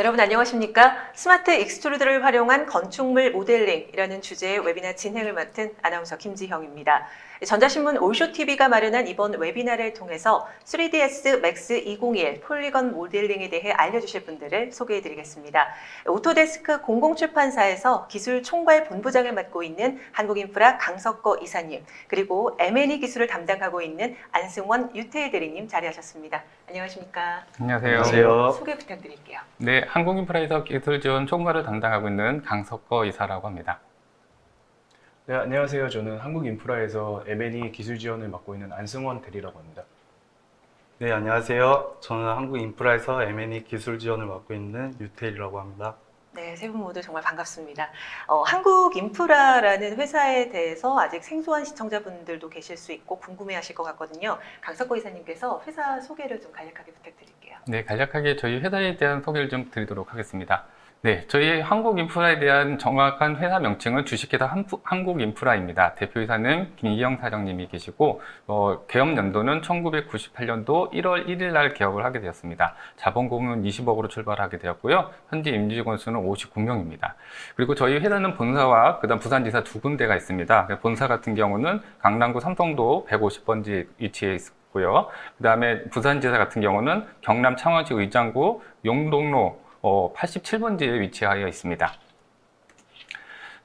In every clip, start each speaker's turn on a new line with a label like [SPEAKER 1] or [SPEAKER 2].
[SPEAKER 1] 여러분 안녕하십니까? 스마트 익스트루드를 활용한 건축물 모델링이라는 주제의 웨비나 진행을 맡은 아나운서 김지형입니다. 전자신문 올쇼TV가 마련한 이번 웨비나를 통해서 3ds 맥스 2021 폴리건 모델링에 대해 알려주실 분들을 소개해드리겠습니다. 오토데스크 공공출판사에서 기술 총괄 본부장을 맡고 있는 한국인프라 강석거 이사님, 그리고 M&E 기술을 담당하고 있는 안승원 유태일 대리님 자리하셨습니다. 안녕하십니까?
[SPEAKER 2] 안녕하세요.
[SPEAKER 1] 소개 부탁드릴게요.
[SPEAKER 2] 네, 한국인프라에서 기술 지원 총괄을 담당하고 있는 강석거 이사라고 합니다.
[SPEAKER 3] 네, 안녕하세요. 저는 한국인프라에서 M&E 기술 지원을 맡고 있는 안승원 대리라고 합니다.
[SPEAKER 4] 네, 안녕하세요. 저는 한국인프라에서 M&E 기술 지원을 맡고 있는 유태일이라고 합니다.
[SPEAKER 1] 네, 세 분 모두 정말 반갑습니다. 한국인프라라는 회사에 대해서 아직 생소한 시청자분들도 계실 수 있고 궁금해하실 것 같거든요. 강석거 이사님께서 회사 소개를 좀 간략하게 부탁드릴게요.
[SPEAKER 2] 네, 간략하게 저희 회사에 대한 소개를 좀 드리도록 하겠습니다. 네, 저희 한국인프라에 대한 정확한 회사 명칭은 주식회사 한국인프라입니다. 대표이사는 김희영 사장님이 계시고 개업 연도는 1998년도 1월 1일 날 개업을 하게 되었습니다. 자본금은 20억으로 출발하게 되었고요. 현재 임직원 수는 59명입니다. 그리고 저희 회사는 본사와 그다음 부산지사 두 군데가 있습니다. 본사 같은 경우는 강남구 삼성도 150번지 위치해 있고요. 그다음에 부산지사 같은 경우는 경남 창원시 의장구 용동로 87번지에 위치하여 있습니다.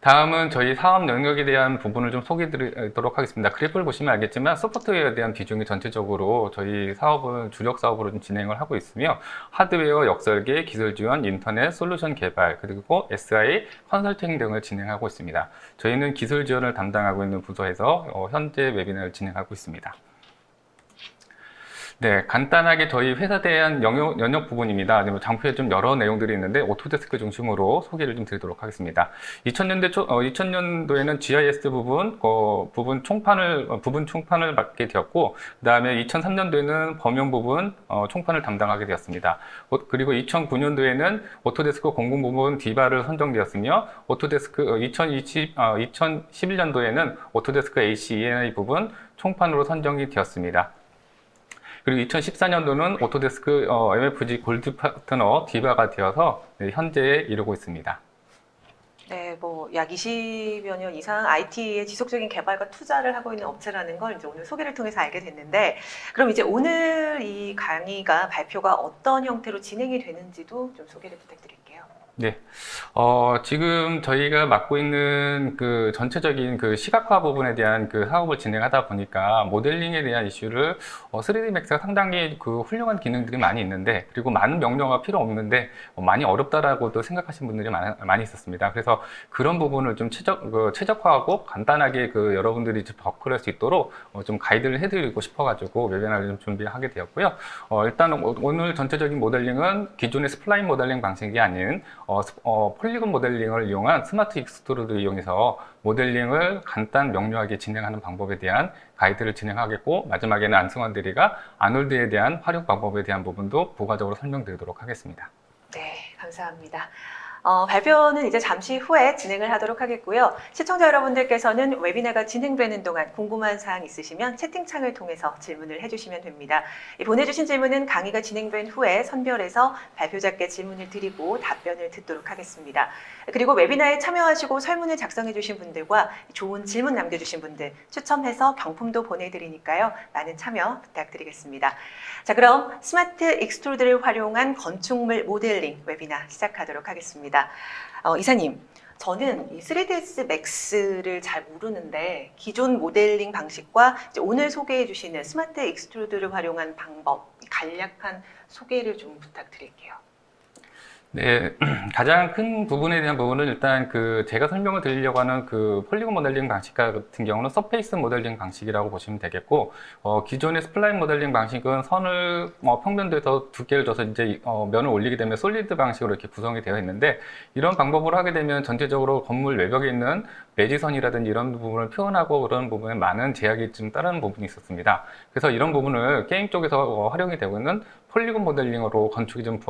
[SPEAKER 2] 다음은 저희 사업 영역에 대한 부분을 좀 소개해 드리도록 하겠습니다. 그래프를 보시면 알겠지만 소프트웨어에 대한 비중이 전체적으로 저희 사업은 주력 사업으로 좀 진행을 하고 있으며 하드웨어 역설계, 기술 지원, 인터넷, 솔루션 개발, 그리고 SI, 컨설팅 등을 진행하고 있습니다. 저희는 기술 지원을 담당하고 있는 부서에서 현재 웨비나를 진행하고 있습니다. 네, 간단하게 저희 회사에 대한 영역 부분입니다. 장표에 좀 여러 내용들이 있는데 오토데스크 중심으로 소개를 좀 드리도록 하겠습니다. 2000년도에는 GIS 부분 총판을 맡게 되었고, 그다음에 2003년도에는 범용 부분 총판을 담당하게 되었습니다. 그리고 2009년도에는 오토데스크 공공 부분 디바를 선정되었으며, 2011년도에는 오토데스크 AC ENI 부분 총판으로 선정이 되었습니다. 그리고 2014년도는 오토데스크 MFG 골드 파트너 디바가 되어서 현재에 이르고 있습니다.
[SPEAKER 1] 네, 약 20여 년 이상 IT의 지속적인 개발과 투자를 하고 있는 업체라는 걸 이제 오늘 소개를 통해서 알게 됐는데, 그럼 이제 오늘 이 강의가 발표가 어떤 형태로 진행이 되는지도 좀 소개를 부탁드릴게요.
[SPEAKER 2] 네, 지금 저희가 맡고 있는 그 전체적인 그 시각화 부분에 대한 그 사업을 진행하다 보니까 모델링에 대한 이슈를 3D 맥스가 상당히 그 훌륭한 기능들이 많이 있는데, 그리고 많은 명령어가 필요 없는데 많이 어렵다라고도 생각하시는 분들이 많이 있었습니다. 그래서 그런 부분을 좀 최적화하고 간단하게 그 여러분들이 접근할 수 있도록 좀 가이드를 해드리고 싶어가지고 웨비나를 좀 준비하게 되었고요. 일단 오늘 전체적인 모델링은 기존의 스플라인 모델링 방식이 아닌 폴리곤 모델링을 이용한 스마트 익스트루드를 이용해서 모델링을 간단 명료하게 진행하는 방법에 대한 가이드를 진행하겠고, 마지막에는 안승환 대리가 아놀드에 대한 활용 방법에 대한 부분도 부가적으로 설명드리도록 하겠습니다.
[SPEAKER 1] 네, 감사합니다. 발표는 이제 잠시 후에 진행을 하도록 하겠고요. 시청자 여러분들께서는 웨비나가 진행되는 동안 궁금한 사항 있으시면 채팅창을 통해서 질문을 해주시면 됩니다. 보내주신 질문은 강의가 진행된 후에 선별해서 발표자께 질문을 드리고 답변을 듣도록 하겠습니다. 그리고 웨비나에 참여하시고 설문을 작성해 주신 분들과 좋은 질문 남겨주신 분들 추첨해서 경품도 보내드리니까요. 많은 참여 부탁드리겠습니다. 자, 그럼 스마트 익스트루드를 활용한 건축물 모델링 웨비나 시작하도록 하겠습니다. 이사님, 저는 이 3ds 맥스를 잘 모르는데 기존 모델링 방식과 이제 오늘 소개해 주시는 스마트 익스트루드를 활용한 방법, 간략한 소개를 좀 부탁드릴게요.
[SPEAKER 2] 네, 가장 큰 부분에 대한 부분은 일단 제가 설명을 드리려고 하는 그 폴리곤 모델링 방식 같은 경우는 서페이스 모델링 방식이라고 보시면 되겠고, 기존의 스플라인 모델링 방식은 선을 평면도에서 두께를 줘서 이제 면을 올리게 되면 솔리드 방식으로 이렇게 구성이 되어 있는데, 이런 방법으로 하게 되면 전체적으로 건물 외벽에 있는 매지선이라든지 이런 부분을 표현하고 그런 부분에 많은 제약이 좀 따르는 부분이 있었습니다. 그래서 이런 부분을 게임 쪽에서 활용이 되고 있는 폴리곤 모델링으로 건축이 좀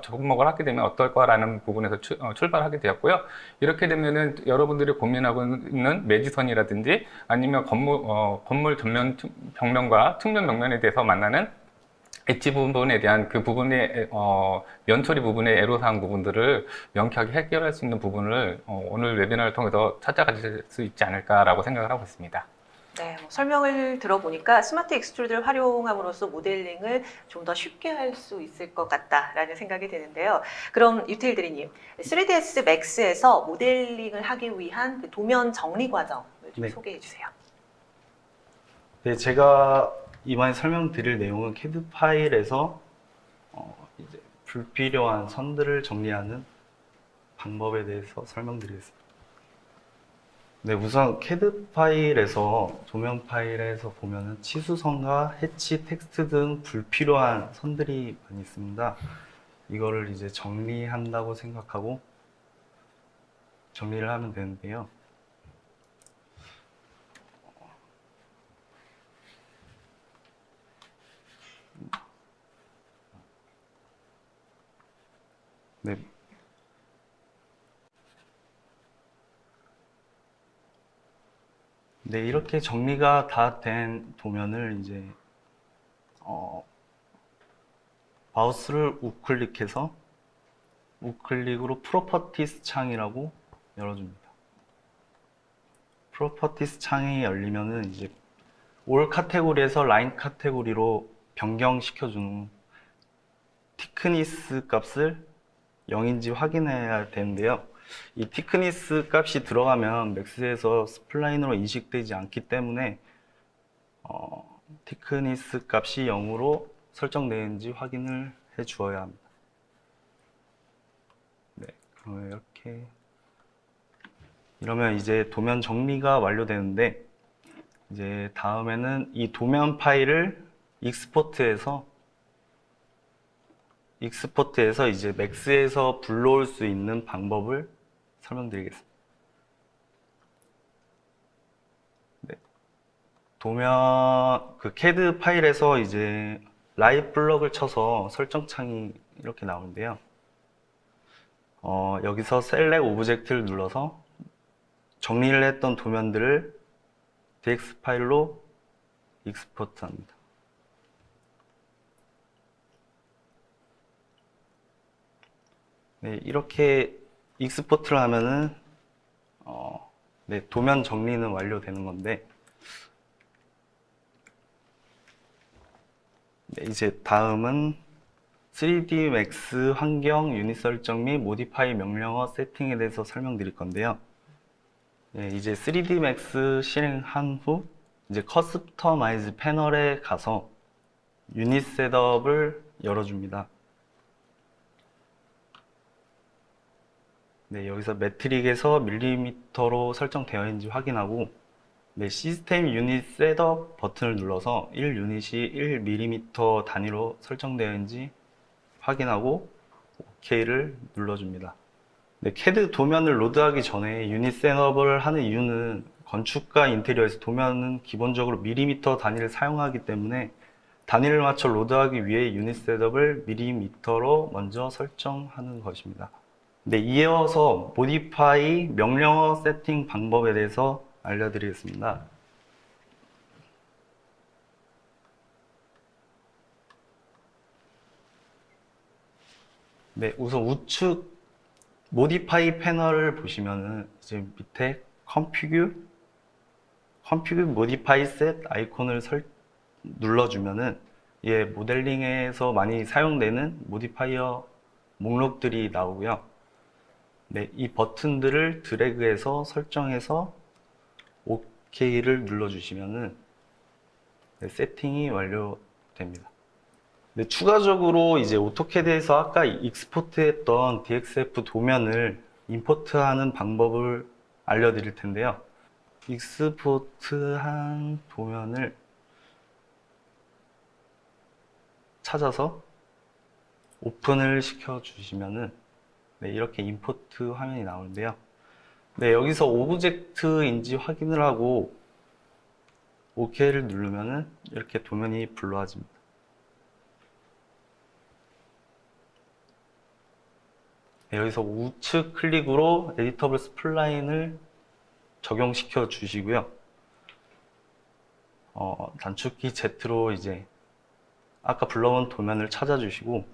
[SPEAKER 2] 접목을 하게 되면 어떨까라는 부분에서 출발하게 되었고요. 이렇게 되면은 여러분들이 고민하고 있는 매지선이라든지 아니면 건물 전면 벽면과 측면 벽면에 대해서 만나는 엣지 부분에 대한 그 부분의 면처리 부분의 애로사항 부분들을 명쾌하게 해결할 수 있는 부분을 오늘 웨비나를 통해서 찾아가실 수 있지 않을까라고 생각을 하고 있습니다.
[SPEAKER 1] 네, 설명을 들어보니까 스마트 익스트루드를 활용함으로써 모델링을 좀 더 쉽게 할 수 있을 것 같다라는 생각이 드는데요. 그럼 유태일 대리님, 3ds max에서 모델링을 하기 위한 그 도면 정리 과정을 좀
[SPEAKER 4] 네.
[SPEAKER 1] 소개해 주세요.
[SPEAKER 4] 네, 제가 이번에 설명드릴 내용은 CAD 파일에서 이제 불필요한 선들을 정리하는 방법에 대해서 설명드리겠습니다. 네, 우선 CAD 파일에서 도면 파일에서 보면은 치수선과 해치, 텍스트 등 불필요한 선들이 많이 있습니다. 이거를 이제 정리한다고 생각하고 정리를 하면 되는데요. 네. 네, 이렇게 정리가 다 된 도면을 이제 마우스를 우클릭해서 우클릭으로 프로퍼티스 창이라고 열어줍니다. 프로퍼티스 창이 열리면은 이제 올 카테고리에서 라인 카테고리로 변경시켜주는 티크니스 값을 0인지 확인해야 되는데요. 이 티크니스 값이 들어가면 맥스에서 스플라인으로 인식되지 않기 때문에 티크니스 값이 0으로 설정되는지 확인을 해 주어야 합니다. 네, 그러면 이러면 이제 도면 정리가 완료되는데 이제 다음에는 이 도면 파일을 익스포트해서 이제 맥스에서 불러올 수 있는 방법을 설명드리겠습니다. 네. 도면 그 CAD 파일에서 이제 라이브 블럭을 쳐서 설정창이 이렇게 나오는데요. 여기서 셀렉 오브젝트를 눌러서 정리를 했던 도면들을 DX 파일로 익스포트 합니다. 네, 이렇게 익스포트를 하면은 네, 도면 정리는 완료되는 건데 네, 이제 다음은 3D Max 환경 유닛 설정 및 모디파이 명령어 세팅에 대해서 설명드릴 건데요. 네, 이제 3D Max 실행한 후 이제 커스터마이즈 패널에 가서 유닛 셋업을 열어줍니다. 네, 여기서 매트릭에서 밀리미터로 설정되어 있는지 확인하고 네, 시스템 유닛 셋업 버튼을 눌러서 1유닛이 1mm 단위로 설정되어 있는지 확인하고 OK를 눌러줍니다. 네, CAD 도면을 로드하기 전에 유닛 셋업을 하는 이유는 건축과 인테리어에서 도면은 기본적으로 밀리미터 단위를 사용하기 때문에 단위를 맞춰 로드하기 위해 유닛 셋업을 밀리미터로 먼저 설정하는 것입니다. 네, 이어서 모디파이 명령어 세팅 방법에 대해서 알려드리겠습니다. 네, 우선 우측 모디파이 패널을 보시면은 이제 밑에 configure modify set 아이콘을 눌러주면은 예, 모델링에서 많이 사용되는 모디파이어 목록들이 나오고요. 네, 이 버튼들을 드래그해서 설정해서 OK를 눌러주시면은 네, 세팅이 완료됩니다. 네, 추가적으로 이제 오토캐드에서 아까 익스포트했던 DXF 도면을 임포트하는 방법을 알려드릴 텐데요. 익스포트한 도면을 찾아서 오픈을 시켜주시면은 네, 이렇게 임포트 화면이 나오는데요. 네, 여기서 오브젝트인지 확인을 하고 OK를 누르면은 이렇게 도면이 불러와집니다. 네, 여기서 우측 클릭으로 에디터블 스플라인을 적용시켜 주시고요. 단축키 Z로 이제 아까 불러온 도면을 찾아주시고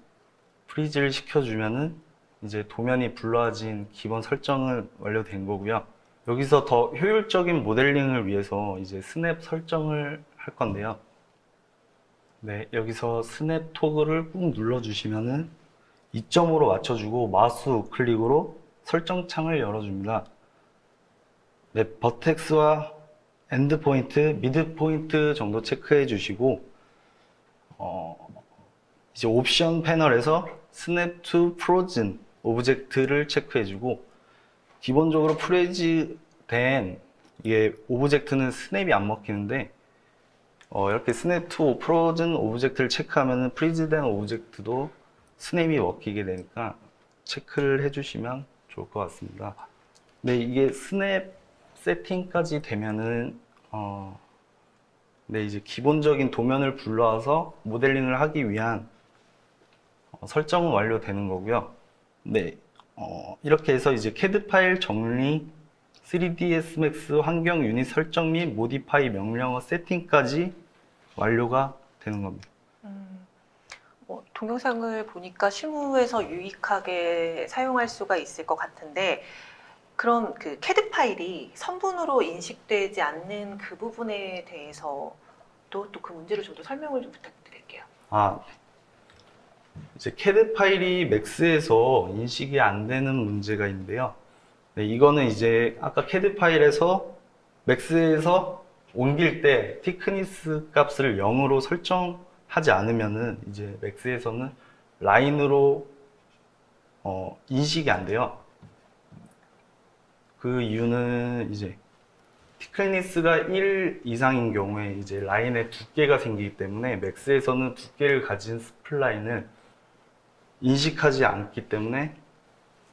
[SPEAKER 4] 프리즈를 시켜주면은 이제 도면이 불러진 기본 설정은 완료된 거고요. 여기서 더 효율적인 모델링을 위해서 이제 스냅 설정을 할 건데요. 네, 여기서 스냅 토글을 꾹 눌러주시면은 2점으로 맞춰주고 마우스 우클릭으로 설정창을 열어줍니다. 네, 버텍스와 엔드 포인트, 미드 포인트 정도 체크해 주시고 이제 옵션 패널에서 스냅 투 프로즌 오브젝트를 체크해 주고 기본적으로 프리즈 된 이게 오브젝트는 스냅이 안 먹히는데 이렇게 스냅 투 프로즌 오브젝트를 체크하면 프리즈된 오브젝트도 스냅이 먹히게 되니까 체크를 해주시면 좋을 것 같습니다. 네, 이게 스냅 세팅까지 되면은 네, 이제 기본적인 도면을 불러와서 모델링을 하기 위한 설정은 완료되는 거고요. 네, 이렇게 해서 이제 CAD 파일 정리, 3ds Max 환경 유닛 설정 및 모디파이 명령어 세팅까지 완료가 되는 겁니다.
[SPEAKER 1] 동영상을 보니까 실무에서 유익하게 사용할 수가 있을 것 같은데, 그럼 그 CAD 파일이 선분으로 인식되지 않는 그 부분에 대해서도 또 그 문제를 좀 더 설명을 좀 부탁드릴게요.
[SPEAKER 4] 이제 CAD 파일이 맥스에서 인식이 안 되는 문제가 있는데요. 네, 이거는 이제 아까 CAD 파일에서 맥스에서 옮길 때 티크니스 값을 0으로 설정하지 않으면은 이제 맥스에서는 라인으로 인식이 안 돼요. 그 이유는 이제 티크니스가 1 이상인 경우에 이제 라인에 두께가 생기기 때문에 맥스에서는 두께를 가진 스플라인을 인식하지 않기 때문에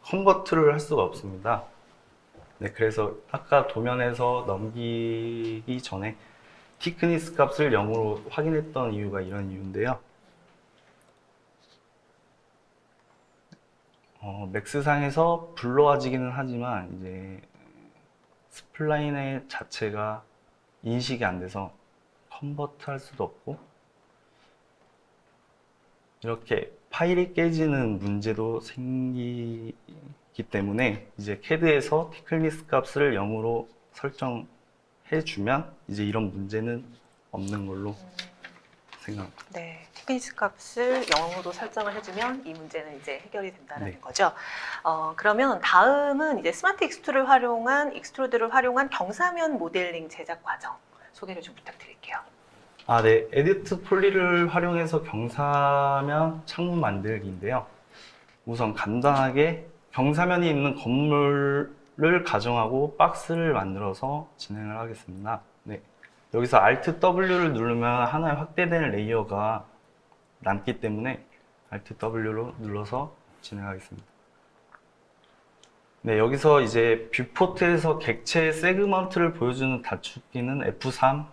[SPEAKER 4] 컨버트를 할 수가 없습니다. 네, 그래서 아까 도면에서 넘기기 전에 티크니스 값을 0으로 확인했던 이유가 이런 이유인데요. 맥스상에서 불러와지기는 하지만 이제 스플라인의 자체가 인식이 안 돼서 컨버트 할 수도 없고 이렇게 파일이 깨지는 문제도 생기기 때문에 이제 CAD에서 티클니스 값을 0으로 설정해 주면 이제 이런 문제는 없는 걸로 생각합니다.
[SPEAKER 1] 네, 티크니스 값을 0으로 설정을 해주면 이 문제는 이제 해결이 된다는
[SPEAKER 4] 네.
[SPEAKER 1] 거죠. 그러면 다음은 이제 스마트 익스트루드를 활용한 경사면 모델링 제작 과정 소개를 좀 부탁드릴게요.
[SPEAKER 4] 네, 에디트 폴리를 활용해서 경사면 창문 만들기인데요. 우선 간단하게 경사면이 있는 건물을 가정하고 박스를 만들어서 진행을 하겠습니다. 네. 여기서 Alt W를 누르면 하나의 확대된 레이어가 남기 때문에 Alt W로 눌러서 진행하겠습니다. 네, 여기서 이제 뷰포트에서 객체 세그먼트를 보여주는 다축기는 F3이고요.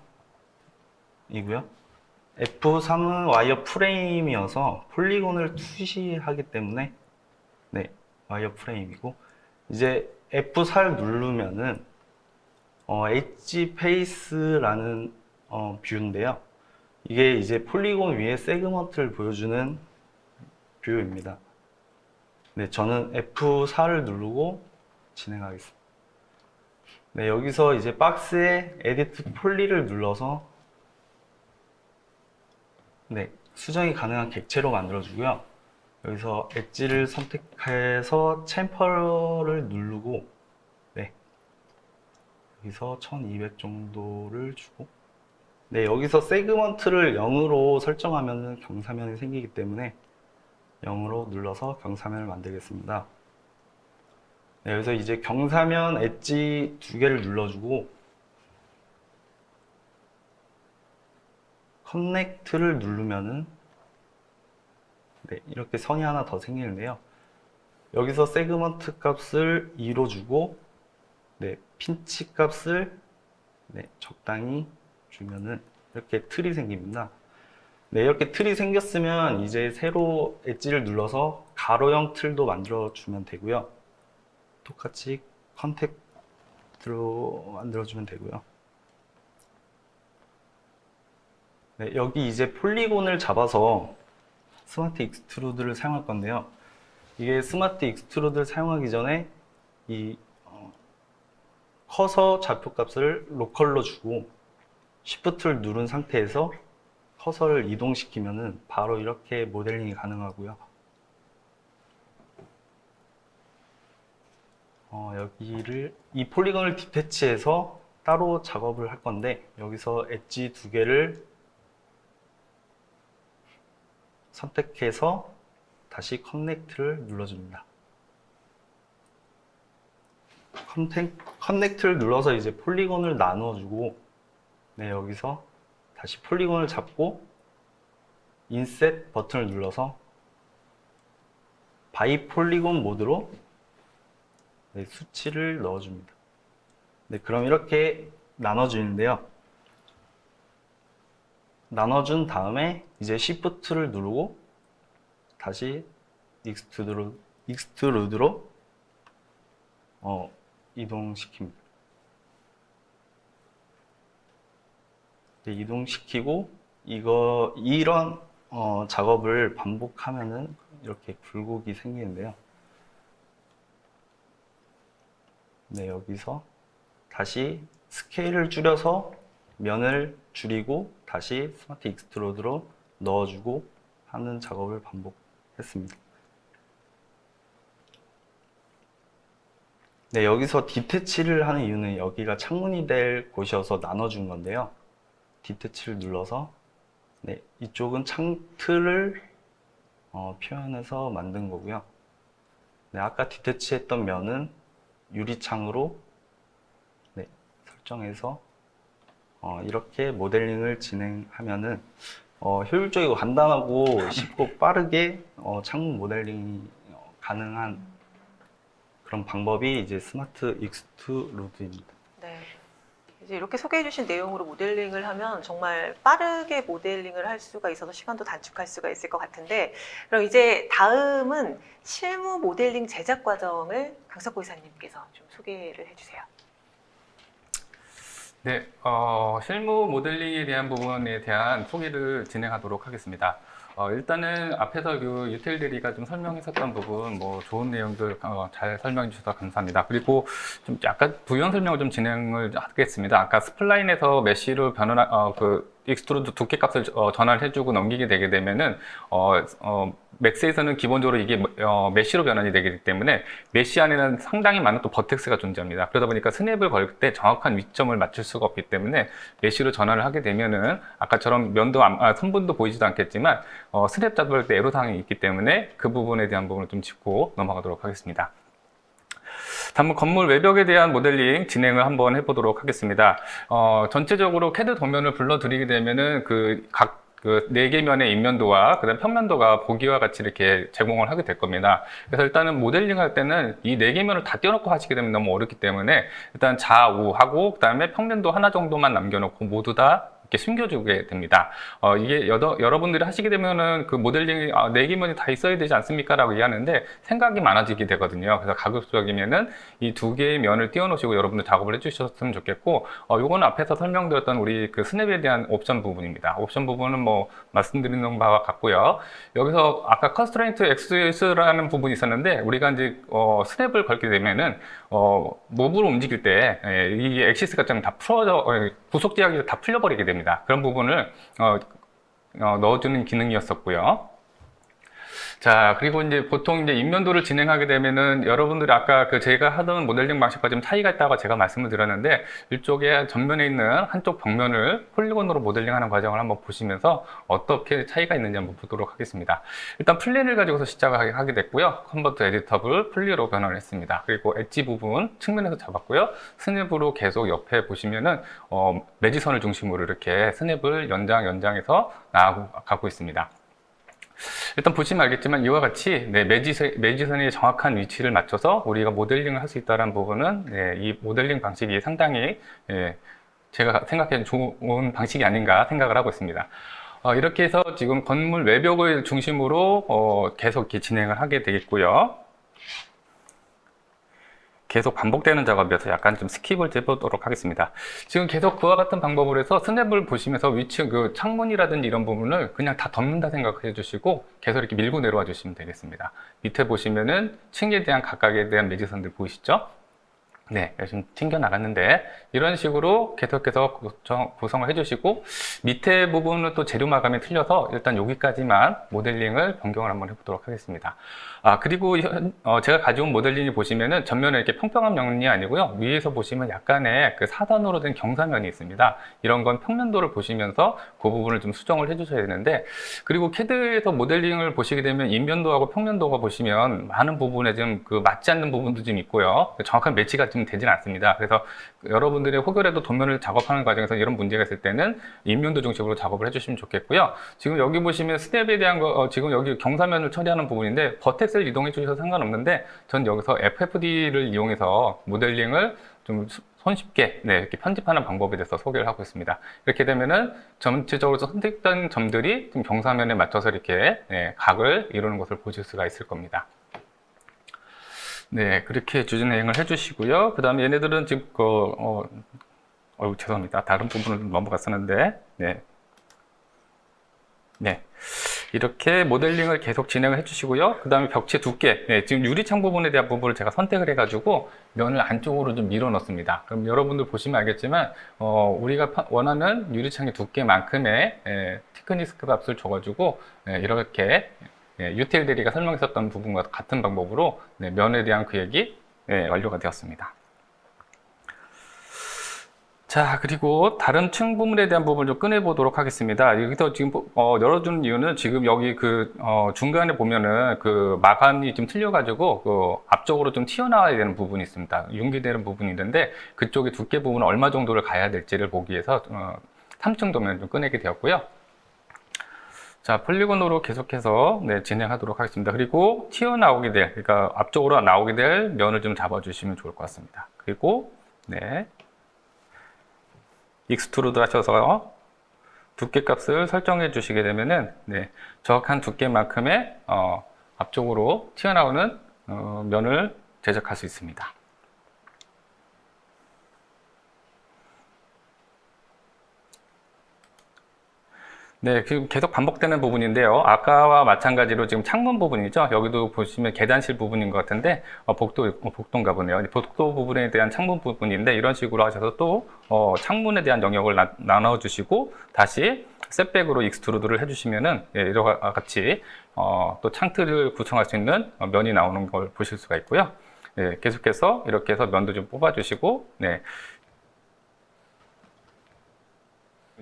[SPEAKER 4] F3은 와이어 프레임이어서 폴리곤을 투시하기 때문에 네, 와이어 프레임이고 이제 F4를 누르면은 엣지 페이스라는 뷰인데요. 이게 이제 폴리곤 위에 세그먼트를 보여주는 뷰입니다. 네, 저는 F4를 누르고 진행하겠습니다. 네, 여기서 이제 박스에 에디트 폴리를 눌러서 네, 수정이 가능한 객체로 만들어주고요. 여기서 엣지를 선택해서 챔퍼를 누르고 네, 여기서 1200 정도를 주고 네, 여기서 세그먼트를 0으로 설정하면 경사면이 생기기 때문에 0으로 눌러서 경사면을 만들겠습니다. 네, 여기서 이제 경사면 엣지 2개를 눌러주고 커넥트를 누르면은 네, 이렇게 선이 하나 더 생기는데요. 여기서 세그먼트 값을 2로 주고 네, 핀치 값을 네, 적당히 주면은 이렇게 틀이 생깁니다. 네, 이렇게 틀이 생겼으면 이제 새로 엣지를 눌러서 가로형 틀도 만들어 주면 되고요. 똑같이 컨택트로 만들어 주면 되고요. 네, 여기 이제 폴리곤을 잡아서 스마트 익스트루드를 사용할 건데요. 이게 스마트 익스트루드를 사용하기 전에 이 커서 좌표값을 로컬로 주고 Shift를 누른 상태에서 커서를 이동시키면은 바로 이렇게 모델링이 가능하고요. 여기를 이 폴리곤을 디태치해서 따로 작업을 할 건데 여기서 엣지 두 개를 선택해서 다시 커넥트를 눌러줍니다. 커넥트를 눌러서 이제 폴리곤을 나누어주고 네, 여기서 다시 폴리곤을 잡고 인셋 버튼을 눌러서 바이 폴리곤 모드로 네, 수치를 넣어줍니다. 네, 그럼 이렇게 나눠주는데요. 나눠준 다음에 이제 Shift를 누르고 다시 익스트루드로 이동시킵니다. 네, 이동시키고 이런 작업을 반복하면은 이렇게 굴곡이 생기는데요. 네, 여기서 다시 스케일을 줄여서 면을 줄이고 다시 스마트 익스트루드로 넣어주고 하는 작업을 반복했습니다. 네, 여기서 디태치를 하는 이유는 여기가 창문이 될 곳이어서 나눠준 건데요. 디태치를 눌러서 네, 이쪽은 창틀을 표현해서 만든 거고요. 네, 아까 디태치했던 면은 유리창으로 네, 설정해서 이렇게 모델링을 진행하면은 효율적이고 간단하고 쉽고 빠르게 창문 모델링이 가능한 그런 방법이 이제 스마트 익스트루드입니다.
[SPEAKER 1] 네. 이제 이렇게 소개해 주신 내용으로 모델링을 하면 정말 빠르게 모델링을 할 수가 있어서 시간도 단축할 수가 있을 것 같은데, 그럼 이제 다음은 실무 모델링 제작 과정을 강석호 이사님께서 좀 소개를 해주세요.
[SPEAKER 2] 네, 실무 모델링에 대한 부분에 대한 소개를 진행하도록 하겠습니다. 일단은 앞에서 그 유틸들이가 좀 설명했었던 부분, 뭐 좋은 내용들 잘 설명해 주셔서 감사합니다. 그리고 좀 약간 부연 설명을 좀 진행을 하겠습니다. 아까 스플라인에서 메쉬로 익스트루드 두께 값을 전환을 해주고 넘기게 되게 되면은 맥스에서는 기본적으로 이게 메쉬로 변환이 되기 때문에 메쉬 안에는 상당히 많은 또 버텍스가 존재합니다. 그러다 보니까 스냅을 걸 때 정확한 위점을 맞출 수가 없기 때문에 메쉬로 전환을 하게 되면은 아까처럼 면도 선분도 보이지도 않겠지만 스냅 잡을 때 애로사항이 있기 때문에 그 부분에 대한 부분을 좀 짚고 넘어가도록 하겠습니다. 다음은 건물 외벽에 대한 모델링 진행을 한번 해보도록 하겠습니다. 전체적으로 CAD 도면을 불러드리게 되면은 각 4개 면의 인면도와 그다음 평면도가 보기와 같이 이렇게 제공을 하게 될 겁니다. 그래서 일단은 모델링 할 때는 이 4개 면을 다 띄워놓고 하시게 되면 너무 어렵기 때문에 일단 좌우하고 그다음에 평면도 하나 정도만 남겨놓고 모두 다 이렇게 숨겨주게 됩니다. 이게 여러분들이 하시게 되면은 그 모델링이 4개 면이 다 있어야 되지 않습니까? 라고 이해하는데 생각이 많아지게 되거든요. 그래서 가급적이면은 이 2개의 면을 띄워놓으시고 여러분들 작업을 해주셨으면 좋겠고, 요거는 앞에서 설명드렸던 우리 그 스냅에 대한 옵션 부분입니다. 옵션 부분은 뭐 말씀드리는 바와 같고요. 여기서 아까 컨스트레인트 XS라는 부분이 있었는데 우리가 이제 스냅을 걸게 되면은 모브로 움직일 때 이 엑시스가 좀 다 풀어져 구속 제약이 다 풀려버리게 됩니다. 그런 부분을 넣어주는 기능이었었고요. 자, 그리고 이제 보통 이제 인면도를 진행하게 되면은 여러분들이 아까 제가 하던 모델링 방식과 좀 차이가 있다고 제가 말씀을 드렸는데, 이쪽에 전면에 있는 한쪽 벽면을 폴리곤으로 모델링하는 과정을 한번 보시면서 어떻게 차이가 있는지 한번 보도록 하겠습니다. 일단 플랜을 가지고서 시작을 하게 됐고요. 컨버트 에디터블 플리로 변환을 했습니다. 그리고 엣지 부분 측면에서 잡았고요. 스냅으로 계속 옆에 보시면은 매지선을 중심으로 이렇게 스냅을 연장해서 나아가고 있습니다. 일단 보시면 알겠지만 이와 같이 매지선의 정확한 위치를 맞춰서 우리가 모델링을 할 수 있다는 부분은 이 모델링 방식이 상당히 제가 생각하기엔 좋은 방식이 아닌가 생각을 하고 있습니다. 이렇게 해서 지금 건물 외벽을 중심으로 계속 이렇게 진행을 하게 되겠고요. 계속 반복되는 작업이어서 약간 좀 스킵을 해보도록 하겠습니다. 지금 계속 그와 같은 방법으로 해서 스냅을 보시면서 위치, 그 창문이라든지 이런 부분을 그냥 다 덮는다 생각해 주시고 계속 이렇게 밀고 내려와 주시면 되겠습니다. 밑에 보시면은 층에 대한 각각에 대한 매직선들 보이시죠? 네, 좀 튕겨 나갔는데 이런 식으로 계속해서 구성을 해주시고 밑에 부분은 또 재료 마감이 틀려서 일단 여기까지만 모델링을 변경을 한번 해보도록 하겠습니다. 그리고 제가 가져온 모델링이 보시면은 전면에 이렇게 평평한 면이 아니고요, 위에서 보시면 약간의 그 사선으로 된 경사면이 있습니다. 이런 건 평면도를 보시면서 그 부분을 좀 수정을 해주셔야 되는데, 그리고 CAD에서 모델링을 보시게 되면 인면도하고 평면도가 보시면 많은 부분에 좀 그 맞지 않는 부분도 좀 있고요, 정확한 매치가 좀 되지는 않습니다. 그래서 여러분들이 혹여라도 도면을 작업하는 과정에서 이런 문제가 있을 때는 인면도 중심으로 작업을 해주시면 좋겠고요. 지금 여기 보시면 스냅에 대한 거, 지금 여기 경사면을 처리하는 부분인데 버텍스를 이동해 주셔도 상관없는데, 전 여기서 FFD를 이용해서 모델링을 좀 손쉽게 이렇게 편집하는 방법에 대해서 소개를 하고 있습니다. 이렇게 되면은 전체적으로 선택된 점들이 좀 경사면에 맞춰서 이렇게 각을 이루는 것을 보실 수가 있을 겁니다. 네, 그렇게 진행을 해주시고요. 그 다음에 얘네들은 지금 죄송합니다. 다른 부분을 넘어갔었는데, 네. 이렇게 모델링을 계속 진행을 해주시고요. 그 다음에 벽체 두께, 지금 유리창 부분에 대한 부분을 제가 선택을 해가지고 면을 안쪽으로 좀 밀어 넣습니다. 그럼 여러분들 보시면 알겠지만, 우리가 원하는 유리창의 두께만큼의 티크니스 값을 줘가지고 이렇게 유틸 대리가 설명했었던 부분과 같은 방법으로 면에 대한 구획이 완료가 되었습니다. 자, 그리고 다른 층 부분에 대한 부분을 좀 꺼내보도록 하겠습니다. 여기서 지금 열어주는 이유는 지금 여기 중간에 보면은 그 마감이 좀 틀려가지고 그 앞쪽으로 좀 튀어나와야 되는 부분이 있습니다. 융기되는 부분이 있는데 그쪽의 두께 부분은 얼마 정도를 가야 될지를 보기 위해서 3층 도면을 좀 꺼내게 되었고요. 자, 폴리곤으로 계속해서 진행하도록 하겠습니다. 그리고 튀어나오게 될, 그러니까 앞쪽으로 나오게 될 면을 좀 잡아주시면 좋을 것 같습니다. 그리고 익스트루드 하셔서 두께 값을 설정해 주시게 되면은 정확한 두께만큼의 앞쪽으로 튀어나오는 면을 제작할 수 있습니다. 네, 지금 계속 반복되는 부분인데요. 아까와 마찬가지로 지금 창문 부분이죠. 여기도 보시면 계단실 부분인 것 같은데, 복도인가 보네요. 복도 부분에 대한 창문 부분인데, 이런 식으로 하셔서 또, 창문에 대한 영역을 나눠주시고, 다시 셋백으로 익스트루드를 해주시면은, 이와 같이, 또 창틀을 구성할 수 있는 면이 나오는 걸 보실 수가 있고요. 계속해서 이렇게 해서 면도 좀 뽑아주시고,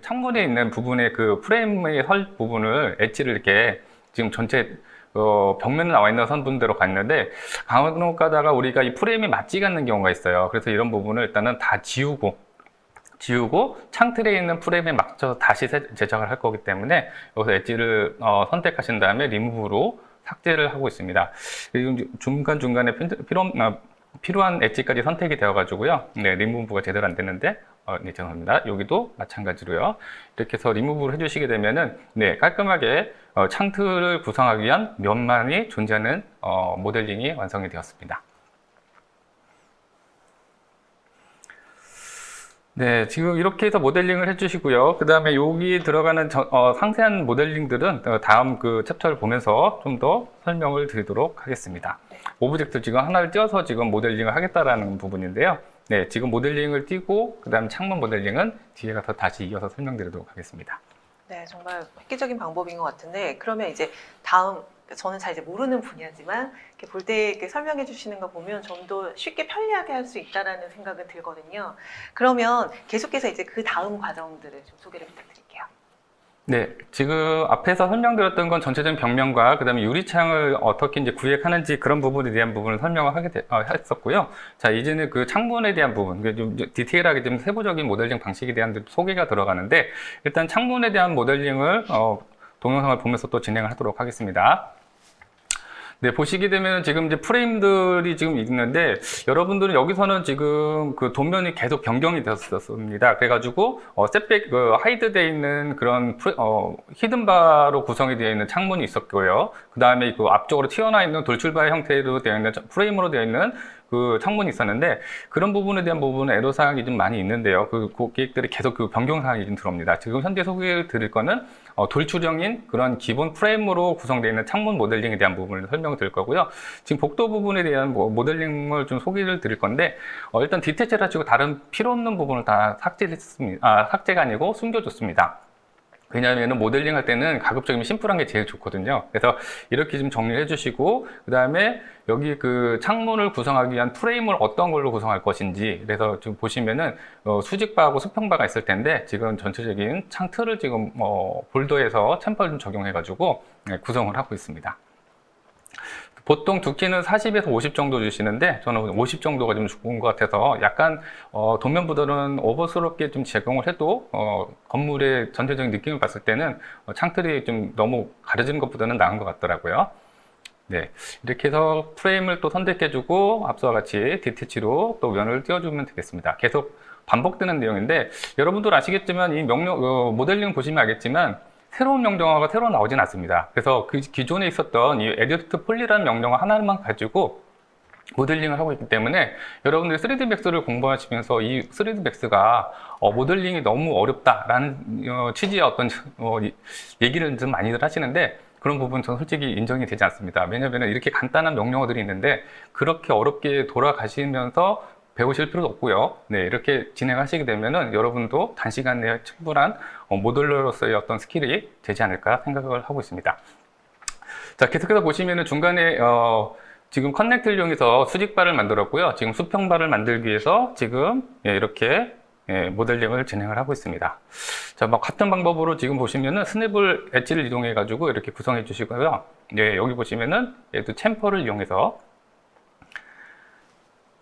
[SPEAKER 2] 창문에 있는 부분의 그 프레임의 설 부분을 엣지를 이렇게 지금 전체 벽면에 나와 있는 선분대로 갔는데 간혹 가다가 우리가 이 프레임이 맞지가 않는 경우가 있어요. 그래서 이런 부분을 일단은 다 지우고 창틀에 있는 프레임에 맞춰서 다시 제작을 할 거기 때문에 여기서 엣지를 선택하신 다음에 리무브로 삭제를 하고 있습니다. 중간중간에 필요한 엣지까지 선택이 되어 가지고요. 리무브가 제대로 안 되는데 죄송합니다. 여기도 마찬가지로요. 이렇게 해서 리무브를 해주시게 되면은 깔끔하게 창틀을 구성하기 위한 면만이 존재하는 모델링이 완성이 되었습니다. 네, 지금 이렇게 해서 모델링을 해주시고요. 그 다음에 여기 들어가는 상세한 모델링들은 다음 그 챕터를 보면서 좀 더 설명을 드리도록 하겠습니다. 오브젝트 지금 하나를 띄워서 지금 모델링을 하겠다라는 부분인데요. 지금 모델링을 띄고 그 다음 창문 모델링은 뒤에 가서 다시 이어서 설명드리도록 하겠습니다.
[SPEAKER 1] 네, 정말 획기적인 방법인 것 같은데, 그러면 이제 다음, 저는 잘 이제 모르는 분야지만 이렇게 볼 때 이렇게 설명해 주시는 거 보면 좀 더 쉽게 편리하게 할 수 있다라는 생각은 들거든요. 그러면 계속해서 이제 그 다음 과정들을 좀 소개를 부탁드릴게요.
[SPEAKER 2] 네, 지금 앞에서 설명드렸던 건 전체적인 벽면과 그 다음에 유리창을 어떻게 이제 구획하는지 그런 부분에 대한 부분을 설명을 했었고요. 자, 이제는 그 창문에 대한 부분, 좀 디테일하게 좀 세부적인 모델링 방식에 대한 소개가 들어가는데, 일단 창문에 대한 모델링을 동영상을 보면서 또 진행을 하도록 하겠습니다. 네, 보시게 되면 지금 이제 프레임들이 지금 있는데, 여러분들은 여기서는 지금 그 도면이 계속 변경이 되었습니다. 그래가지고, 셋백, 하이드되어 있는 그런, 히든바로 구성이 되어 있는 창문이 있었고요. 그 다음에 그 앞쪽으로 튀어나와 있는 돌출바의 형태로 되어 있는, 프레임으로 되어 있는 그 창문이 있었는데 그런 부분에 대한 부분은 애로사항이 좀 많이 있는데요. 그 고객들이 계속 그 변경사항이 좀 들어옵니다. 지금 현재 소개해 드릴 거는 돌출형인 그런 기본 프레임으로 구성되어 있는 창문 모델링에 대한 부분을 설명을 드릴 거고요. 지금 복도 부분에 대한 모델링을 좀 소개를 드릴 건데 일단 디테치를 하시고 다른 필요 없는 부분을 다 삭제했습니다. 삭제가 아니고 숨겨줬습니다. 왜냐하면 모델링 할 때는 가급적이면 심플한 게 제일 좋거든요. 그래서 이렇게 좀 정리를 해주시고, 그 다음에 여기 그 창문을 구성하기 위한 프레임을 어떤 걸로 구성할 것인지, 그래서 지금 보시면은 수직바하고 수평바가 있을 텐데, 지금 전체적인 창 틀을 지금 볼더에서 챔퍼를 좀 적용해가지고 구성을 하고 있습니다. 보통 두께는 40에서 50 정도 주시는데 저는 50 정도가 좀 좋은 것 같아서 약간 도면보다는 오버스럽게 좀 제공을 해도 건물의 전체적인 느낌을 봤을 때는 창틀이 좀 너무 가려지는 것보다는 나은 것 같더라고요. 네, 이렇게 해서 프레임을 또 선택해주고 앞서와 같이 디테치로 또 면을 띄워주면 되겠습니다. 계속 반복되는 내용인데 여러분들 아시겠지만 이 모델링 보시면 알겠지만 새로운 명령어가 새로 나오진 않습니다. 그래서 그 기존에 있었던 이 에디트 폴리라는 명령어 하나만 가지고 모델링을 하고 있기 때문에 여러분들이 3D 맥스를 공부하시면서 이 3D 맥스가 모델링이 너무 어렵다라는 취지의 어떤 얘기를 좀 많이들 하시는데 그런 부분 저는 솔직히 인정이 되지 않습니다. 왜냐하면 이렇게 간단한 명령어들이 있는데 그렇게 어렵게 돌아가시면서 배우실 필요도 없고요. 네, 이렇게 진행하시게 되면은 여러분도 단시간 내에 충분한 모델러로서의 어떤 스킬이 되지 않을까 생각을 하고 있습니다. 자, 계속해서 보시면은 중간에 지금 커넥트를 이용해서 수직바를 만들었고요. 지금 수평바를 만들기 위해서 지금 이렇게 모델링을 진행을 하고 있습니다. 자, 같은 방법으로 지금 보시면은 스냅을 엣지를 이동해 가지고 이렇게 구성해 주시고요. 네, 여기 보시면은 얘도 챔퍼를 이용해서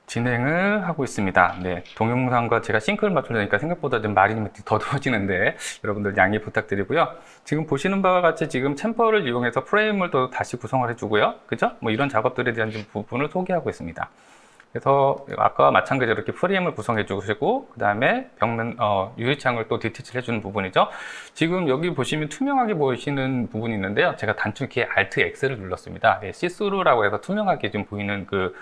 [SPEAKER 2] 진행을 하고 있습니다. 네, 동영상과 제가 싱크를 맞추려니까 생각보다 좀 말이 좀 더듬어지는데 여러분들 양해 부탁드리고요. 지금 보시는 바와 같이 지금 챔퍼를 이용해서 프레임을 또 다시 구성을 해주고요. 그죠? 뭐 이런 작업들에 대한 좀 부분을 소개하고 있습니다. 그래서 아까와 마찬가지로 이렇게 프레임을 구성해 주시고 그 다음에 벽면 유리창을 또 디테치를 해주는 부분이죠. 지금 여기 보시면 투명하게 보이시는 부분이 있는데요. 제가 단축키에 Alt X를 눌렀습니다. 네, 시스루라고 해서 투명하게 좀 보이는 그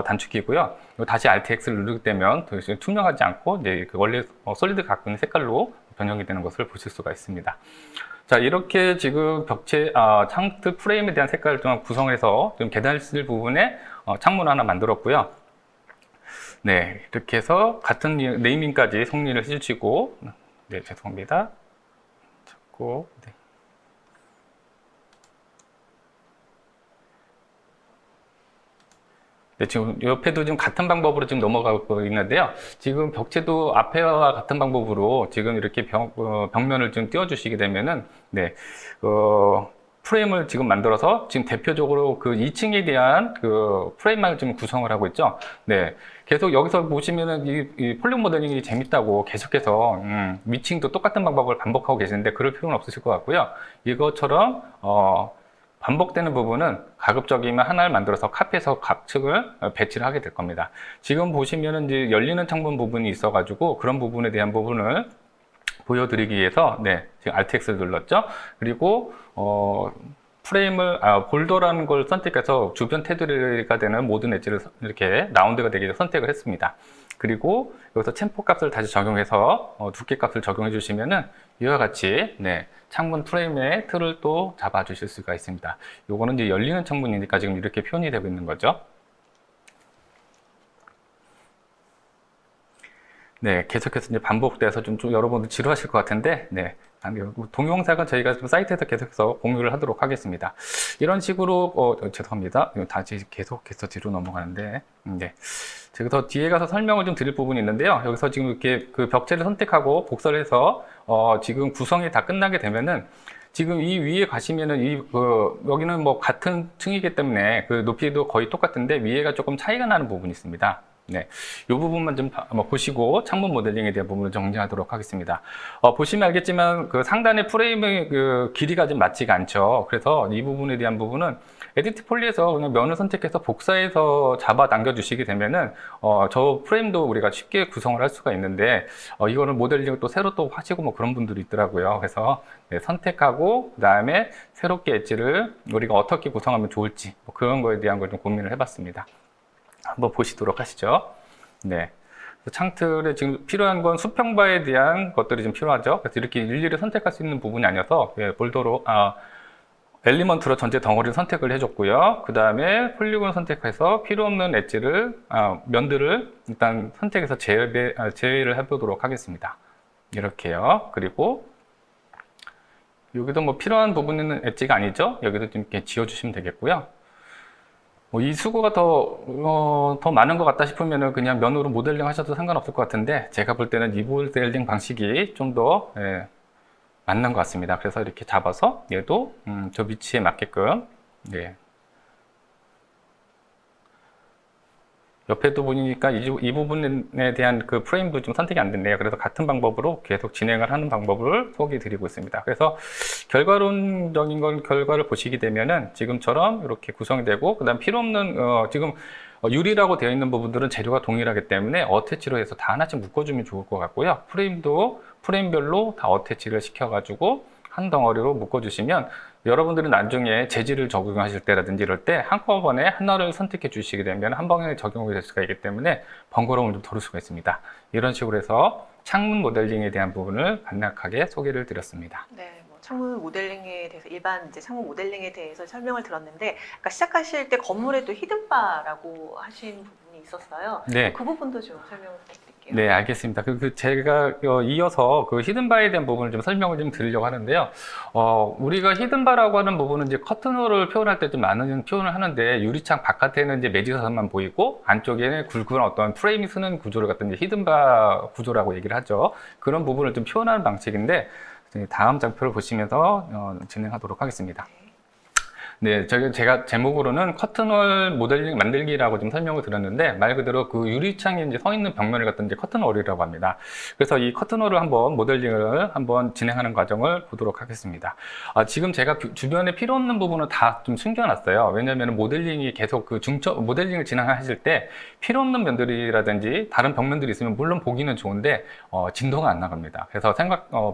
[SPEAKER 2] 단축키고요. 다시 Alt X를 누르게 되면 더 이상 투명하지 않고 이제 그 원래 솔리드 갖고 있는 색깔로 변형이 되는 것을 보실 수가 있습니다. 자, 이렇게 지금 벽체 창틀 프레임에 대한 색깔을 좀 구성해서 좀 계단실 부분에 창문 하나 만들었고요. 네, 이렇게 해서 같은 네이밍까지 정리를 해주시고, 네, 죄송합니다. 자꾸, 네. 네, 지금 옆에도 지금 같은 방법으로 지금 넘어가고 있는데요. 지금 벽체도 앞에와 같은 방법으로 지금 이렇게 벽면을 좀 띄워주시게 되면은, 네, 프레임을 지금 만들어서 지금 대표적으로 그 2층에 대한 그 프레임만 좀 구성을 하고 있죠. 네. 계속 여기서 보시면은 이 폴리곤 모델링이 재밌다고 계속해서 위층도 똑같은 방법을 반복하고 계시는데 그럴 필요는 없으실 것 같고요. 이것처럼 반복되는 부분은 가급적이면 하나를 만들어서 카피해서 각층을 배치를 하게 될 겁니다. 지금 보시면은 이제 열리는 창문 부분이 있어가지고 그런 부분에 대한 부분을 보여드리기 위해서 네, 지금 Alt X를 눌렀죠. 그리고 프레임을 볼더라는 걸 선택해서 주변 테두리가 되는 모든 엣지를 이렇게 라운드가 되게 선택을 했습니다. 그리고 여기서 챔퍼 값을 다시 적용해서 두께 값을 적용해 주시면은 이와 같이 네, 창문 프레임의 틀을 또 잡아 주실 수가 있습니다. 요거는 이제 열리는 창문이니까 지금 이렇게 표현이 되고 있는 거죠. 네, 계속해서 이제 반복돼서 좀 여러분들 지루하실 것 같은데, 네. 동영상은 저희가 좀 사이트에서 계속해서 공유를 하도록 하겠습니다. 이런 식으로, 죄송합니다. 다시 계속해서 뒤로 넘어가는데, 네. 제가 더 뒤에 가서 설명을 좀 드릴 부분이 있는데요. 여기서 지금 이렇게 그 벽체를 선택하고 복사를 해서, 지금 구성이 다 끝나게 되면은, 지금 이 위에 가시면은 여기는 뭐 같은 층이기 때문에 그 높이도 거의 똑같은데 위에가 조금 차이가 나는 부분이 있습니다. 네, 이 부분만 좀 보시고 창문 모델링에 대한 부분을 정리하도록 하겠습니다. 보시면 알겠지만 그 상단의 프레임의 그 길이가 좀 맞지가 않죠. 그래서 이 부분에 대한 부분은 에디트 폴리에서 그냥 면을 선택해서 복사해서 잡아 당겨 주시게 되면은 저 프레임도 우리가 쉽게 구성을 할 수가 있는데 이거는 모델링을 또 새로 또 하시고 뭐 그런 분들이 있더라고요. 그래서 네, 선택하고 그 다음에 새롭게 엣지를 우리가 어떻게 구성하면 좋을지 뭐 그런 거에 대한 걸 좀 고민을 해봤습니다. 한번 보시도록 하시죠. 네. 창틀에 지금 필요한 건 수평바에 대한 것들이 좀 필요하죠. 그래서 이렇게 일일이 선택할 수 있는 부분이 아니어서 볼더로 엘리먼트로 전체 덩어리를 선택을 해줬고요. 그 다음에 폴리곤 선택해서 필요 없는 엣지를 면들을 일단 선택해서 제외를 해보도록 하겠습니다. 이렇게요. 그리고 여기도 뭐 필요한 부분은 엣지가 아니죠. 여기도 좀 이렇게 지워주시면 되겠고요. 뭐 이 수고가 더 많은 것 같다 싶으면은 그냥 면으로 모델링 하셔도 상관없을 것 같은데, 제가 볼 때는 이 모델링 방식이 좀 더 맞는 것 같습니다. 그래서 이렇게 잡아서 얘도 저 위치에 맞게끔, 네. 옆에도 보니까 이 부분에 대한 그 프레임도 좀 선택이 안 됐네요. 그래서 같은 방법으로 계속 진행을 하는 방법을 소개해 드리고 있습니다. 그래서 결과론적인 건 결과를 보시게 되면은 지금처럼 이렇게 구성이 되고, 그 다음 필요 없는, 지금 유리라고 되어 있는 부분들은 재료가 동일하기 때문에 어태치로 해서 다 하나씩 묶어주면 좋을 것 같고요. 프레임도 프레임별로 다 어태치를 시켜가지고 한 덩어리로 묶어주시면, 여러분들은 나중에 재질을 적용하실 때라든지 이럴 때 한꺼번에 하나를 선택해 주시게 되면 한 번에 적용이 될 수가 있기 때문에 번거로움을 좀 덜을 수가 있습니다. 이런 식으로 해서 창문 모델링에 대한 부분을 간략하게 소개를 드렸습니다.
[SPEAKER 1] 네, 뭐 창문 모델링에 대해서 일반 이제 창문 모델링에 대해서 설명을 들었는데, 아까 시작하실 때 건물에도 히든바라고 하신 부분이 있었어요.
[SPEAKER 2] 네.
[SPEAKER 1] 그 부분도 좀 설명을 부탁드릴게요.
[SPEAKER 2] 네, 알겠습니다. 제가 이어서 그 히든바에 대한 부분을 좀 설명을 좀 드리려고 하는데요. 우리가 히든바라고 하는 부분은 이제 커튼홀을 표현할 때 좀 많은 표현을 하는데, 유리창 바깥에는 이제 매지선만 보이고 안쪽에는 굵은 어떤 프레임이 쓰는 구조를 갖다 이제 히든바 구조라고 얘기를 하죠. 그런 부분을 좀 표현하는 방식인데, 다음 장표를 보시면서 진행하도록 하겠습니다. 네, 제가 제목으로는 커튼홀 모델링 만들기라고 좀 설명을 드렸는데, 말 그대로 그 유리창에 이제 서 있는 벽면을 갖다 이제 커튼홀이라고 합니다. 그래서 이 커튼홀을 한번 모델링을 한번 진행하는 과정을 보도록 하겠습니다. 지금 제가 주변에 필요 없는 부분은 다 좀 숨겨놨어요. 왜냐하면 모델링이 계속 모델링을 진행하실 때 필요 없는 면들이라든지 다른 벽면들이 있으면 물론 보기는 좋은데 진도가 안 나갑니다. 그래서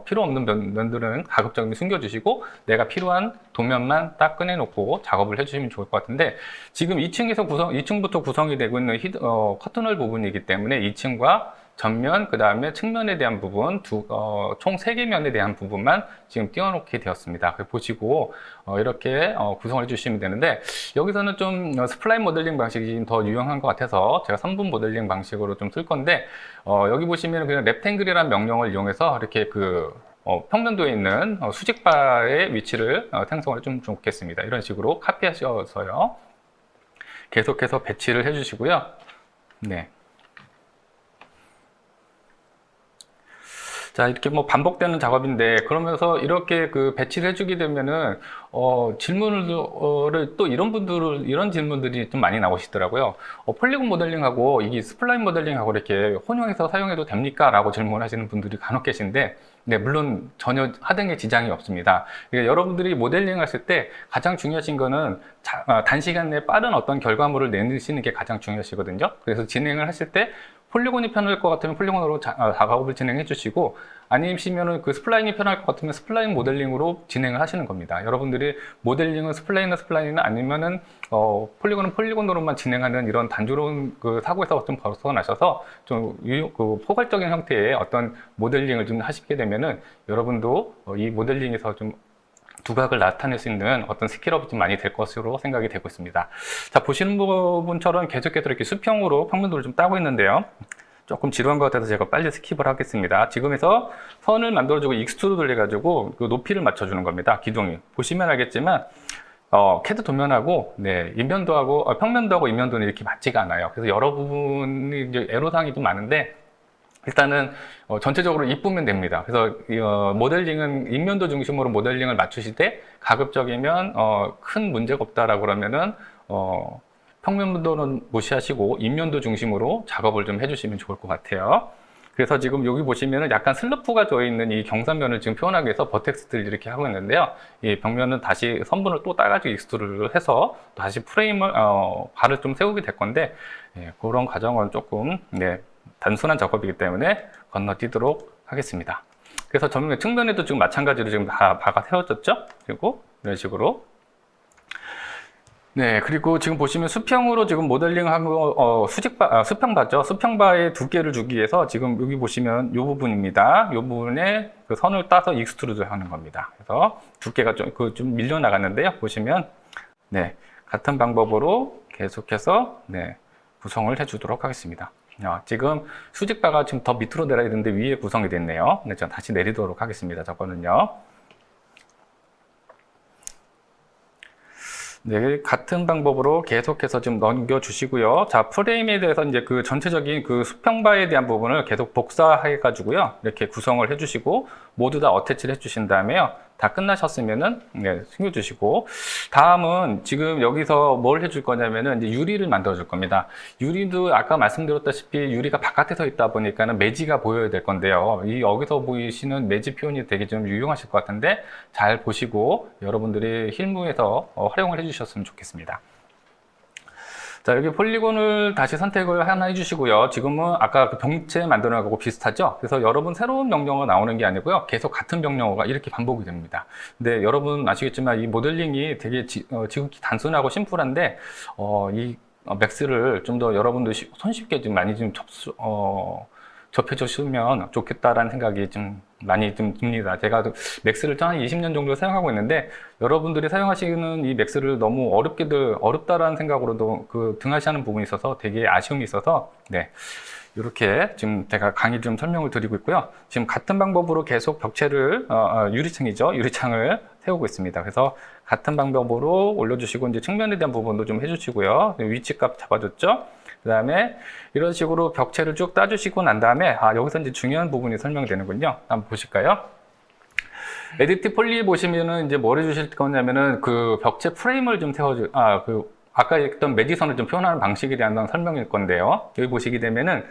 [SPEAKER 2] 필요 없는 면들은 가급적이면 숨겨주시고, 내가 필요한 도면만 딱 꺼내놓고 작업을 해주시면 좋을 것 같은데, 지금 2층부터 구성이 되고 있는 커튼홀 부분이기 때문에 2층과 전면, 그 다음에 측면에 대한 부분, 총 3개 면에 대한 부분만 지금 띄워놓게 되었습니다. 보시고 이렇게 구성을 해주시면 되는데, 여기서는 좀 스플라인 모델링 방식이 더 유용한 것 같아서 제가 선분 모델링 방식으로 좀 쓸 건데, 여기 보시면 그냥 렉탱글이라는 명령을 이용해서 이렇게 평면도에 있는 수직바의 위치를 생성을 좀 좋겠습니다. 이런 식으로 카피하셔서요. 계속해서 배치를 해주시고요. 네. 자, 이렇게 뭐 반복되는 작업인데, 그러면서 이렇게 배치를 해주게 되면은, 질문을, 또 이런 질문들이 좀 많이 나오시더라고요. 폴리곤 모델링하고 이게 스플라인 모델링하고 이렇게 혼용해서 사용해도 됩니까? 라고 질문하시는 분들이 간혹 계신데, 네, 물론 전혀 하등의 지장이 없습니다. 그러니까 여러분들이 모델링 하실 때 가장 중요하신 거는 단시간 내에 빠른 어떤 결과물을 내시는 게 가장 중요하시거든요. 그래서 진행을 하실 때 폴리곤이 편할 것 같으면 폴리곤으로 작업을 진행해 주시고, 아니시면은 스플라인이 편할 것 같으면 스플라인 모델링으로 진행을 하시는 겁니다. 여러분들이 모델링은 스플라인은 아니면은 폴리곤은 폴리곤으로만 진행하는 이런 단조로운 사고에서 좀 벗어나셔서 좀 포괄적인 형태의 어떤 모델링을 좀 하시게 되면은, 여러분도 이 모델링에서 좀 두각을 나타낼 수 있는 어떤 스킬업이 좀 많이 될 것으로 생각이 되고 있습니다. 자, 보시는 부분처럼 계속해서 이렇게 수평으로 평면도를 좀 따고 있는데요. 조금 지루한 것 같아서 제가 빨리 스킵을 하겠습니다. 지금에서 선을 만들어주고 익스트루드를 해가지고 높이를 맞춰주는 겁니다. 기둥이. 보시면 알겠지만, CAD 도면하고, 네, 평면도하고 인면도는 이렇게 맞지가 않아요. 그래서 여러 부분이 이제 애로사항이 좀 많은데, 일단은 전체적으로 이쁘면 됩니다. 그래서 모델링은 인면도 중심으로 모델링을 맞추실 때 가급적이면 큰 문제가 없다라고 그러면은 평면도는 무시하시고 인면도 중심으로 작업을 좀 해주시면 좋을 것 같아요. 그래서 지금 여기 보시면은 약간 슬러프가 져 있는 이 경사면을 지금 표현하기 위해서 버텍스를 이렇게 하고 있는데요. 이 벽면은 다시 선분을 또 따가지고 익스트루드를 해서 다시 프레임을 발을 좀 세우게 될 건데, 그런 과정은 조금 단순한 작업이기 때문에 건너뛰도록 하겠습니다. 그래서 측면에도 지금 마찬가지로 지금 다 바가 세워졌죠? 그리고 이런 식으로 네, 그리고 지금 보시면 수평으로 지금 모델링한 거, 수평바죠. 수평바의 두께를 주기 위해서 지금 여기 보시면 이 부분입니다. 이 부분에 그 선을 따서 익스트루드 하는 겁니다. 그래서 두께가 좀 밀려 나갔는데요. 보시면, 네, 같은 방법으로 계속해서, 네, 구성을 해주도록 하겠습니다. 지금 수직바가 지금 더 밑으로 내려야 되는데 위에 구성이 됐네요. 네, 저 다시 내리도록 하겠습니다. 저거는요. 네, 같은 방법으로 계속해서 좀 넘겨주시고요. 자, 프레임에 대해서 이제 그 전체적인 그 수평바에 대한 부분을 계속 복사해가지고요. 이렇게 구성을 해주시고, 모두 다 어태치를 해주신 다음에요. 다 끝나셨으면은, 네, 숨겨주시고. 다음은 지금 여기서 뭘 해줄 거냐면은 이제 유리를 만들어줄 겁니다. 유리도 아까 말씀드렸다시피 유리가 바깥에 서 있다 보니까는 매지가 보여야 될 건데요. 이 여기서 보이시는 매지 표현이 되게 좀 유용하실 것 같은데 잘 보시고 여러분들이 실무에서 활용을 해주셨으면 좋겠습니다. 자, 여기 폴리곤을 다시 선택을 하나 해주시고요. 지금은 아까 그 병체 만드는 거하고 비슷하죠? 그래서 여러분 새로운 명령어가 나오는 게 아니고요. 계속 같은 명령어가 이렇게 반복이 됩니다. 근데 여러분 아시겠지만 이 모델링이 되게 지극히 단순하고 심플한데, 이 맥스를 좀 더 여러분들 손쉽게 좀 많이 좀 접해 주시면 좋겠다라는 생각이 좀 많이 좀 듭니다. 제가 맥스를 한 20년 정도 사용하고 있는데 여러분들이 사용하시는 이 맥스를 너무 어렵다라는 생각으로도 등하시하는 부분이 있어서 되게 아쉬움이 있어서, 네, 이렇게 지금 제가 강의 좀 설명을 드리고 있고요. 지금 같은 방법으로 계속 벽체를 유리창이죠. 유리창을 세우고 있습니다. 그래서 같은 방법으로 올려주시고 이제 측면에 대한 부분도 좀 해주시고요. 위치값 잡아줬죠. 그 다음에 이런 식으로 벽체를 쭉 따주시고 난 다음에 여기서 이제 중요한 부분이 설명되는군요. 한번 보실까요? 에디트 폴리 보시면은 이제 뭘 해주실 거냐면은 그 벽체 프레임을 좀 아까 했던 매지선을 좀 표현하는 방식에 대한 설명일 건데요. 여기 보시게 되면은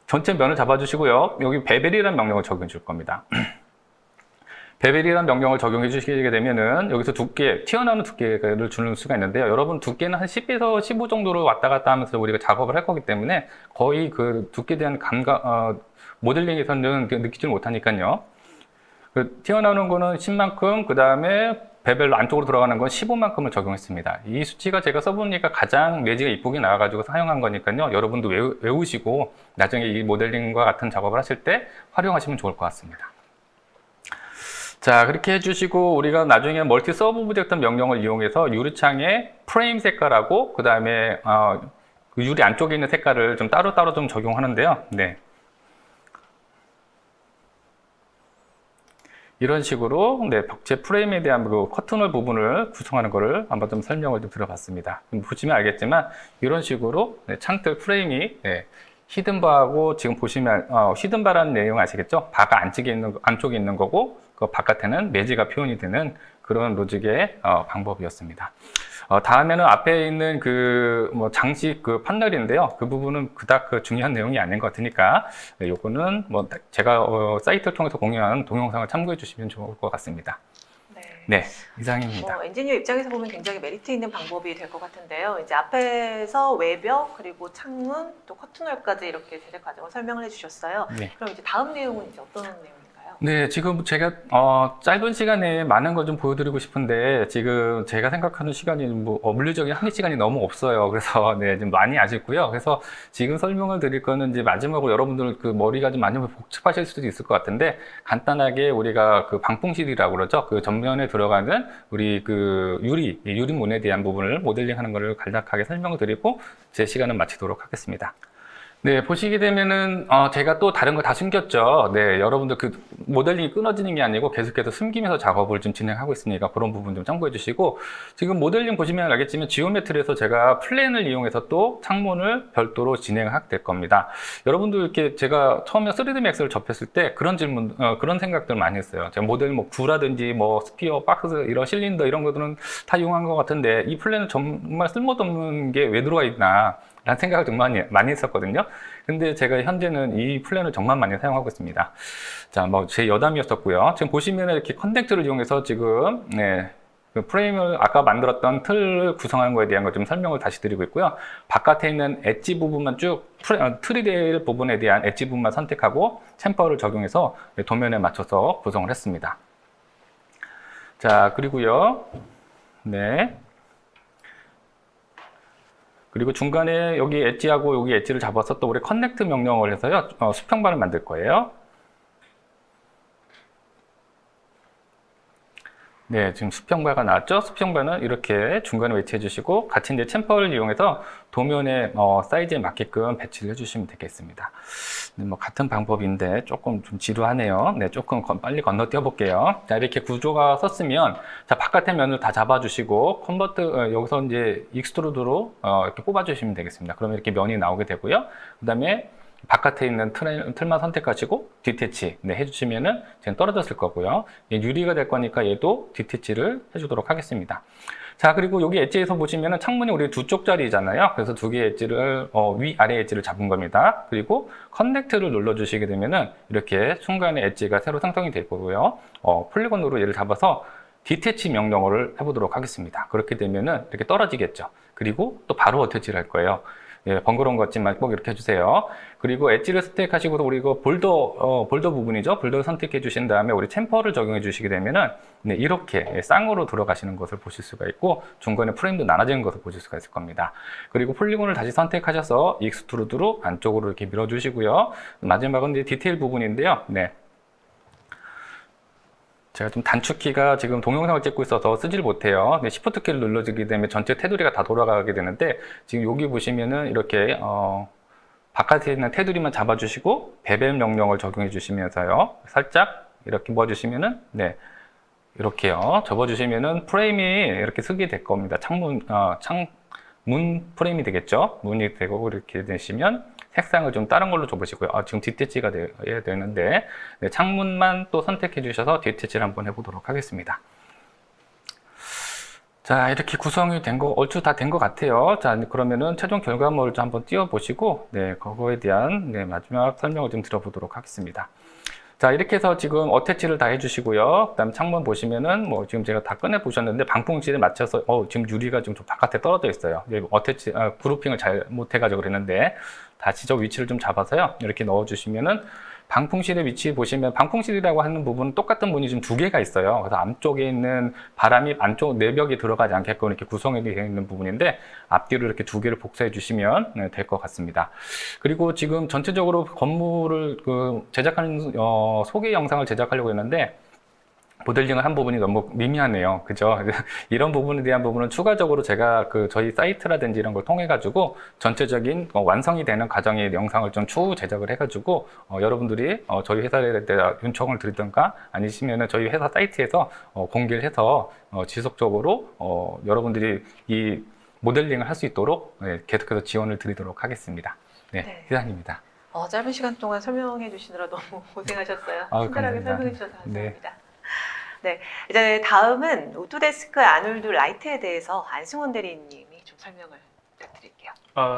[SPEAKER 2] 전체 면을 잡아주시고요. 여기 베벨이라는 명령을 적용해 줄 겁니다. 베벨이라는 명령을 적용해 주시게 되면은 여기서 튀어나오는 두께를 주는 수가 있는데요. 여러분 두께는 한 10에서 15 정도로 왔다 갔다 하면서 우리가 작업을 할 거기 때문에 거의 그 두께에 대한 모델링에서는 느끼지 못하니까요. 튀어나오는 거는 10만큼, 그 다음에 베벨 안쪽으로 들어가는 건 15만큼을 적용했습니다. 이 수치가 제가 써보니까 가장 매지가 이쁘게 나와가지고 사용한 거니까요. 여러분도 외우시고 나중에 이 모델링과 같은 작업을 하실 때 활용하시면 좋을 것 같습니다. 자, 그렇게 해주시고 우리가 나중에 멀티 서브 오브젝트 명령을 이용해서 유리창에 프레임 색깔하고 그 다음에 그 유리 안쪽에 있는 색깔을 좀 따로따로 좀 적용하는데요. 네. 이런 식으로 벽체 프레임에 대한 그 커튼홀 부분을 구성하는 것을 한번 좀 설명을 좀 드려봤습니다. 보시면 알겠지만 이런 식으로 창틀 프레임이 히든바하고 지금 보시면 히든바라는 내용 아시겠죠? 바가 안쪽에 있는 거고 그 바깥에는 매지가 표현이 되는 그런 로직의 방법이었습니다. 다음에는 앞에 있는 장식 판넬인데요. 그 부분은 그닥 중요한 내용이 아닌 것 같으니까 요거는 제가 사이트를 통해서 공유한 동영상을 참고해 주시면 좋을 것 같습니다. 네, 이상입니다.
[SPEAKER 1] 엔지니어 입장에서 보면 굉장히 메리트 있는 방법이 될 것 같은데요. 이제 앞에서 외벽 그리고 창문 또 커튼홀까지 이렇게 제작 과정을 설명을 해주셨어요.
[SPEAKER 2] 네.
[SPEAKER 1] 그럼 이제 다음 내용은 이제 어떤 내용인가요?
[SPEAKER 2] 네, 지금 제가 짧은 시간에 많은 걸 좀 보여드리고 싶은데 지금 제가 생각하는 시간이 물리적인 한계 시간이 너무 없어요. 그래서 좀 많이 아쉽고요. 그래서 지금 설명을 드릴 거는 이제 마지막으로 여러분들 머리가 좀 많이 복잡하실 수도 있을 것 같은데 간단하게 우리가 방풍실이라고 그러죠. 전면에 들어가는 우리 유리문에 대한 부분을 모델링하는 것을 간략하게 설명을 드리고 제 시간은 마치도록 하겠습니다. 네, 보시게 되면은, 제가 또 다른 거 다 숨겼죠. 네, 여러분들 모델링이 끊어지는 게 아니고 계속해서 숨기면서 작업을 좀 진행하고 있으니까 그런 부분 좀 참고해 주시고, 지금 모델링 보시면 알겠지만 지오메트리에서 제가 플랜을 이용해서 또 창문을 별도로 진행하게 될 겁니다. 여러분들 이렇게 제가 처음에 3D 맥스를 접했을 때 그런 그런 생각들 많이 했어요. 제가 모델 구라든지 스피어, 박스, 이런 실린더 이런 것들은 다 이용한 것 같은데 이 플랜은 정말 쓸모없는 게 왜 들어가 있나. 라는 생각을 정말 많이 했었거든요. 근데 제가 현재는 이 플랜을 정말 많이 사용하고 있습니다. 자, 제 여담이었었고요. 지금 보시면 이렇게 컨택트를 이용해서 지금, 프레임을 아까 만들었던 틀을 구성하는 거에 대한 거 좀 설명을 다시 드리고 있고요. 바깥에 있는 엣지 부분만 틀이 될 부분에 대한 엣지 부분만 선택하고 챔퍼를 적용해서 도면에 맞춰서 구성을 했습니다. 자, 그리고요. 네. 그리고 중간에 여기 엣지하고 여기 엣지를 잡아서 또 우리 커넥트 명령을 해서요, 수평반을 만들 거예요. 네, 지금 수평바가 나왔죠? 수평바는 이렇게 중간에 배치해 주시고 같이 이제 챔퍼를 이용해서 도면의 사이즈에 맞게끔 배치를 해주시면 되겠습니다. 네, 뭐 같은 방법인데 조금 좀 지루하네요. 네, 조금 빨리 건너뛰어 볼게요. 자, 이렇게 구조가 섰으면 자, 바깥의 면을 다 잡아주시고 컨버트 여기서 이제 익스트루드로 이렇게 뽑아주시면 되겠습니다. 그러면 이렇게 면이 나오게 되고요. 그 다음에 바깥에 있는 틀만 선택하시고 디태치 해주시면은 지금 떨어졌을 거고요. 얘 유리가 될 거니까 얘도 디태치를 해주도록 하겠습니다. 자, 그리고 여기 엣지에서 보시면은 창문이 우리 두 쪽짜리잖아요. 그래서 두 개의 엣지를 위아래 엣지를 잡은 겁니다. 그리고 커넥트를 눌러주시게 되면은 이렇게 중간에 엣지가 새로 생성이 될 거고요. 폴리곤으로 얘를 잡아서 디태치 명령어를 해보도록 하겠습니다. 그렇게 되면은 이렇게 떨어지겠죠. 그리고 또 바로 어태치를 할 거예요. 예, 번거로운 것 같지만 꼭 이렇게 해주세요. 그리고 엣지를 선택하시고 우리 이거 볼더 부분이죠. 볼더 선택해 주신 다음에 우리 챔퍼를 적용해 주시게 되면은 네, 이렇게 쌍으로 들어가시는 것을 보실 수가 있고 중간에 프레임도 나눠지는 것을 보실 수가 있을 겁니다. 그리고 폴리곤을 다시 선택하셔서 익스트루드로 안쪽으로 이렇게 밀어주시고요. 마지막은 이제 디테일 부분인데요. 네. 제가 좀 단축키가 지금 동영상을 찍고 있어서 쓰질 못해요. 네, 시프트 키를 눌러주게 되면 전체 테두리가 다 돌아가게 되는데 지금 여기 보시면은 이렇게 바깥에 있는 테두리만 잡아주시고 배벨 명령을 적용해 주시면서요. 살짝 이렇게 모아주시면은 네 이렇게요. 접어주시면은 프레임이 이렇게 쓰게 될 겁니다. 문 프레임이 되겠죠. 문이 되고 이렇게 되시면 색상을 좀 다른 걸로 줘보시고요. 지금 디태치가 되어야 되는데 네, 창문만 또 선택해 주셔서 디태치를 한번 해보도록 하겠습니다. 자, 이렇게 구성이 된 거 얼추 다 된 것 같아요. 자, 그러면은 최종 결과물을 좀 한번 띄워보시고 네, 그거에 대한 마지막 설명을 좀 들어보도록 하겠습니다. 자, 이렇게 해서 지금 어태치를 다 해주시고요. 그 다음 창문 보시면은 뭐 지금 제가 다 꺼내 보셨는데 방풍실에 맞춰서 지금 유리가 지금 좀 바깥에 떨어져 있어요. 어태치 그루핑을 잘 못해가지고 그랬는데 다시 저 위치를 좀 잡아서요. 이렇게 넣어주시면은 방풍실의 위치 보시면 방풍실이라고 하는 부분은 똑같은 문이 지금 두 개가 있어요. 그래서 안쪽에 있는 바람이 안쪽 내벽에 들어가지 않게끔 이렇게 구성이 되어 있는 부분인데 앞뒤로 이렇게 두 개를 복사해 주시면 될 것 같습니다. 그리고 지금 전체적으로 건물을 제작하는 소개 영상을 제작하려고 했는데 모델링을 한 부분이 너무 미미하네요. 그죠? 이런 부분에 대한 부분은 추가적으로 제가 저희 사이트라든지 이런 걸 통해 가지고 전체적인 완성이 되는 과정의 영상을 좀 추후 제작을 해 가지고 여러분들이 저희 회사에 대해 요청을 드리던가 아니시면은 저희 회사 사이트에서 공개를 해서 지속적으로 여러분들이 이 모델링을 할 수 있도록 계속해서 지원을 드리도록 하겠습니다. 네. 이상입니다.
[SPEAKER 1] 짧은 시간 동안 설명해 주시느라 너무 고생하셨어요. 친절하게
[SPEAKER 2] 감사합니다.
[SPEAKER 1] 설명해 주셔서 감사합니다.
[SPEAKER 2] 네.
[SPEAKER 1] 네, 이제 다음은 오토데스크 아놀드 라이트에 대해서 안승원 대리님이 좀 설명을 부탁드릴게요.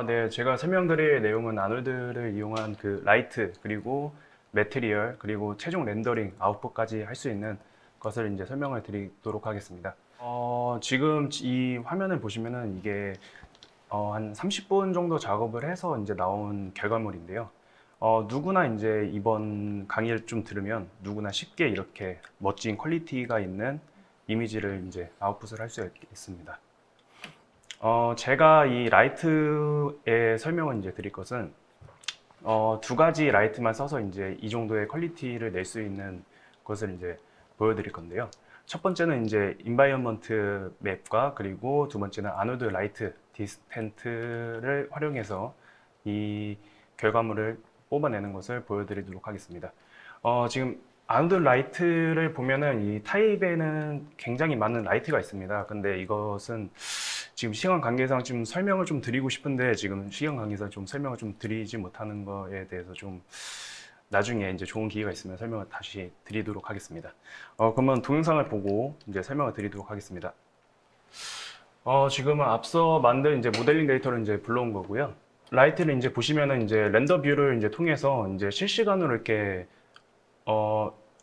[SPEAKER 3] 네, 제가 설명드릴 내용은 아놀드를 이용한 그 라이트 그리고 매트리얼 그리고 최종 렌더링 아웃풋까지 할 수 있는 것을 이제 설명을 드리도록 하겠습니다. 지금 이 화면을 보시면은 이게 한 30분 정도 작업을 해서 이제 나온 결과물인데요. 누구나 이제 이번 강의를 좀 들으면 누구나 쉽게 이렇게 멋진 퀄리티가 있는 이미지를 이제 아웃풋을 할 수 있습니다. 제가 이 라이트의 설명을 이제 드릴 것은 두 가지 라이트만 써서 이제 이 정도의 퀄리티를 낼 수 있는 것을 이제 보여드릴 건데요. 첫 번째는 이제 인바이언먼트 맵과 그리고 두 번째는 아노드 라이트 디스텐트를 활용해서 이 결과물을 뽑아내는 것을 보여드리도록 하겠습니다. 지금 아노드 라이트를 보면은 이 타입에는 굉장히 많은 라이트가 있습니다. 근데 이것은 지금 시간 관계상 좀 설명을 좀 드리고 싶은데 지금 시간 관계상 좀 설명을 좀 드리지 못하는 거에 대해서 좀 나중에 이제 좋은 기회가 있으면 설명을 다시 드리도록 하겠습니다. 그러면 동영상을 보고 이제 설명을 드리도록 하겠습니다. 지금은 앞서 만든 이제 모델링 데이터를 이제 불러온 거고요. 라이트를 이제 보시면은 이제 렌더 뷰를 이제 통해서 이제 실시간으로 이렇게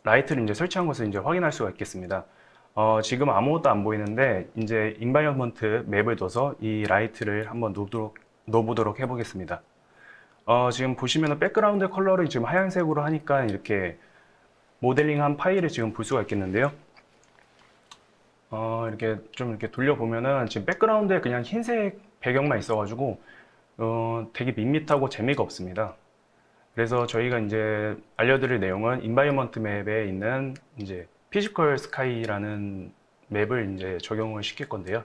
[SPEAKER 3] 라이트를 이제 설치한 것을 이제 확인할 수가 있겠습니다. 지금 아무것도 안 보이는데 이제 인바이언먼트 맵을 둬서 이 라이트를 한번 넣어보도록 해보겠습니다. 지금 보시면은 백그라운드 컬러를 지금 하얀색으로 하니까 이렇게 모델링한 파일을 지금 볼 수가 있겠는데요. 이렇게 좀 이렇게 돌려보면은 지금 백그라운드에 그냥 흰색 배경만 있어가지고 되게 밋밋하고 재미가 없습니다. 그래서 저희가 이제 알려드릴 내용은 인바이먼트 맵에 있는 이제 피지컬 스카이라는 맵을 이제 적용을 시킬 건데요.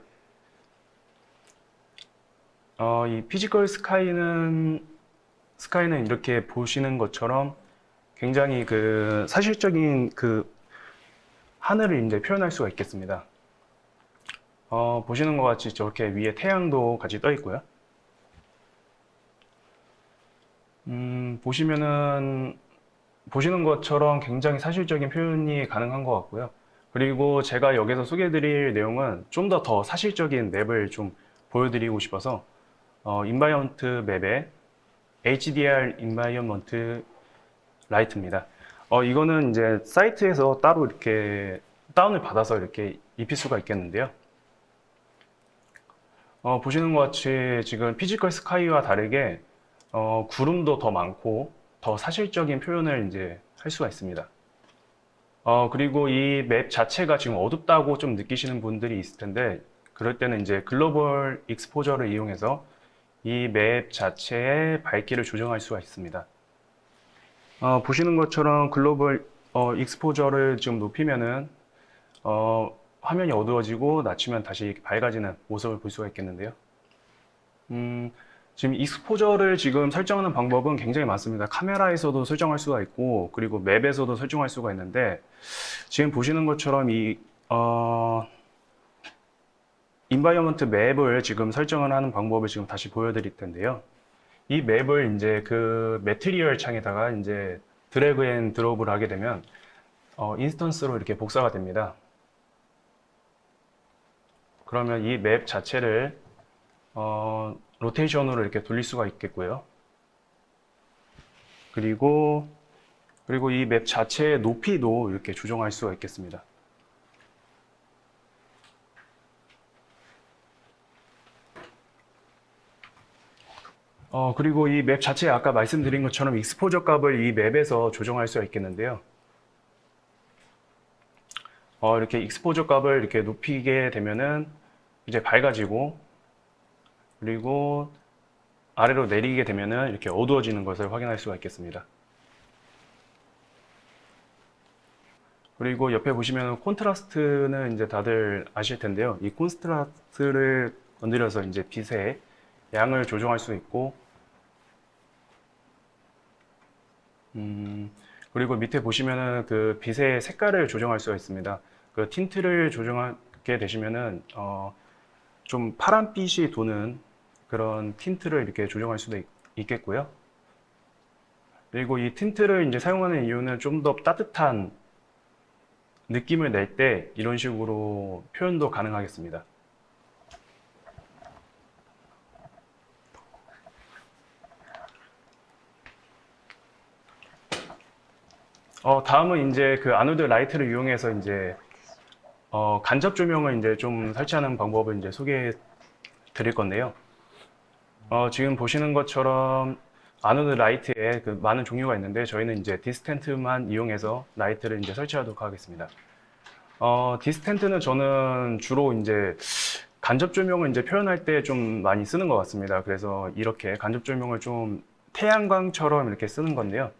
[SPEAKER 3] 이 피지컬 스카이는 이렇게 보시는 것처럼 굉장히 그 사실적인 그 하늘을 이제 표현할 수가 있겠습니다. 보시는 것 같이 저렇게 위에 태양도 같이 떠 있고요. 보시는 것처럼 굉장히 사실적인 표현이 가능한 것 같고요. 그리고 제가 여기서 소개해드릴 내용은 좀 더 사실적인 맵을 좀 보여드리고 싶어서 인바이먼트 맵의 HDR 인바이먼트 라이트입니다. 이거는 이제 사이트에서 따로 이렇게 다운을 받아서 이렇게 입힐 수가 있겠는데요. 보시는 것 같이 지금 피지컬 스카이와 다르게 구름도 더 많고 더 사실적인 표현을 이제 할 수가 있습니다. 그리고 이 맵 자체가 지금 어둡다고 좀 느끼시는 분들이 있을 텐데, 그럴 때는 이제 글로벌 익스포저를 이용해서 이 맵 자체의 밝기를 조정할 수가 있습니다. 보시는 것처럼 글로벌 익스포저를 지금 높이면은 화면이 어두워지고 낮추면 다시 밝아지는 모습을 볼 수가 있겠는데요. 지금 익스포저를 지금 설정하는 방법은 굉장히 많습니다. 카메라에서도 설정할 수가 있고, 그리고 맵에서도 설정할 수가 있는데, 지금 보시는 것처럼 이 인바이어먼트 맵을 지금 설정을 하는 방법을 지금 다시 보여드릴 텐데요. 이 맵을 이제 그 매트리얼 창에다가 이제 드래그 앤 드롭을 하게 되면 인스턴스로 이렇게 복사가 됩니다. 그러면 이 맵 자체를 로테이션으로 이렇게 돌릴 수가 있겠고요. 그리고 이 맵 자체의 높이도 이렇게 조정할 수가 있겠습니다. 그리고 이 맵 자체에 아까 말씀드린 것처럼 익스포저 값을 이 맵에서 조정할 수가 있겠는데요. 이렇게 익스포저 값을 이렇게 높이게 되면은 이제 밝아지고, 그리고 아래로 내리게 되면은 이렇게 어두워지는 것을 확인할 수가 있겠습니다. 그리고 옆에 보시면 콘트라스트는 이제 다들 아실 텐데요. 이 콘트라스트를 건드려서 이제 빛의 양을 조정할 수 있고, 그리고 밑에 보시면은 그 빛의 색깔을 조정할 수가 있습니다. 그 틴트를 조정하게 되시면은 좀 파란빛이 도는 그런 틴트를 이렇게 조정할 수도 있겠고요. 그리고 이 틴트를 이제 사용하는 이유는 좀 더 따뜻한 느낌을 낼 때 이런 식으로 표현도 가능하겠습니다. 다음은 이제 그 아노드 라이트를 이용해서 이제 간접 조명을 이제 좀 설치하는 방법을 이제 소개해 드릴 건데요. 지금 보시는 것처럼 아노드 라이트에 그 많은 종류가 있는데, 저희는 이제 디스텐트만 이용해서 라이트를 이제 설치하도록 하겠습니다. 디스텐트는 저는 주로 이제 간접 조명을 이제 표현할 때 좀 많이 쓰는 것 같습니다. 그래서 이렇게 간접 조명을 좀 태양광처럼 이렇게 쓰는 건데요.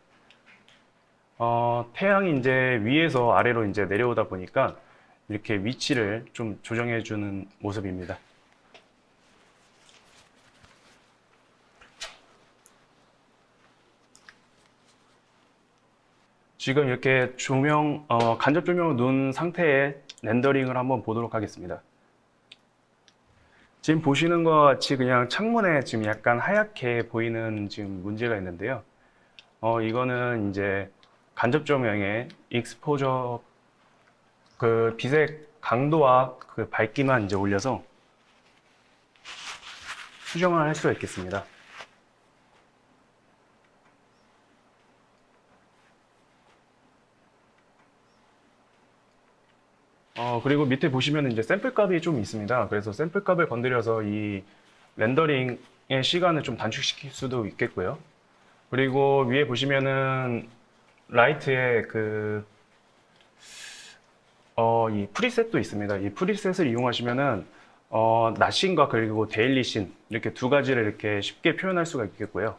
[SPEAKER 3] 태양이 이제 위에서 아래로 이제 내려오다 보니까 이렇게 위치를 좀 조정해 주는 모습입니다. 지금 이렇게 간접 조명을 놓은 상태의 렌더링을 한번 보도록 하겠습니다. 지금 보시는 것 같이 그냥 창문에 지금 약간 하얗게 보이는 지금 문제가 있는데요. 이거는 이제 간접 조명의 익스포저 그 빛의 강도와 그 밝기만 이제 올려서 수정을 할 수가 있겠습니다. 그리고 밑에 보시면 이제 샘플 값이 좀 있습니다. 그래서 샘플 값을 건드려서 이 렌더링의 시간을 좀 단축시킬 수도 있겠고요. 그리고 위에 보시면은 라이트에 이 프리셋도 있습니다. 이 프리셋을 이용하시면은 낮신과 그리고 데일리신 이렇게 두 가지를 이렇게 쉽게 표현할 수가 있겠고요.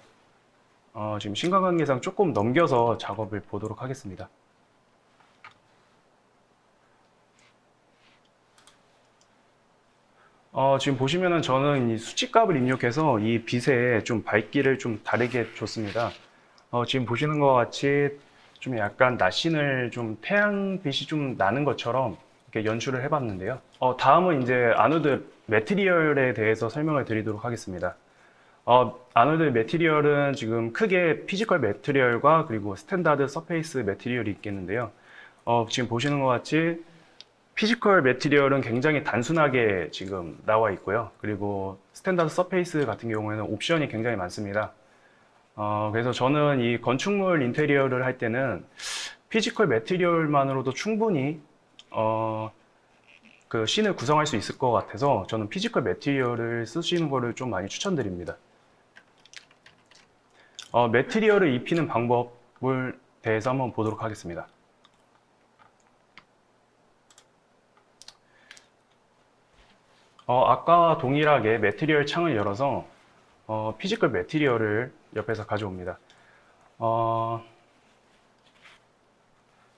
[SPEAKER 3] 지금 신각관계상 조금 넘겨서 작업을 보도록 하겠습니다. 지금 보시면은 저는 이 수치값을 입력해서 이 빛에 좀 밝기를 좀 다르게 줬습니다. 지금 보시는 것 같이 좀 약간 낮신을 좀 태양빛이 좀 나는 것처럼 이렇게 연출을 해봤는데요. 다음은 이제 아노드 매트리얼에 대해서 설명을 드리도록 하겠습니다. 아노드 매트리얼은 지금 크게 피지컬 매트리얼과 그리고 스탠다드 서페이스 매트리얼이 있겠는데요. 지금 보시는 것 같이 피지컬 매트리얼은 굉장히 단순하게 지금 나와 있고요. 그리고 스탠다드 서페이스 같은 경우에는 옵션이 굉장히 많습니다. 그래서 저는 이 건축물 인테리어를 할 때는 피지컬 매트리얼만으로도 충분히 그 씬을 구성할 수 있을 것 같아서 저는 피지컬 매트리얼을 쓰시는 거를 좀 많이 추천드립니다. 매트리얼을 입히는 방법을 대해서 한번 보도록 하겠습니다. 아까 동일하게 매트리얼 창을 열어서 피지컬 매트리얼을 옆에서 가져옵니다.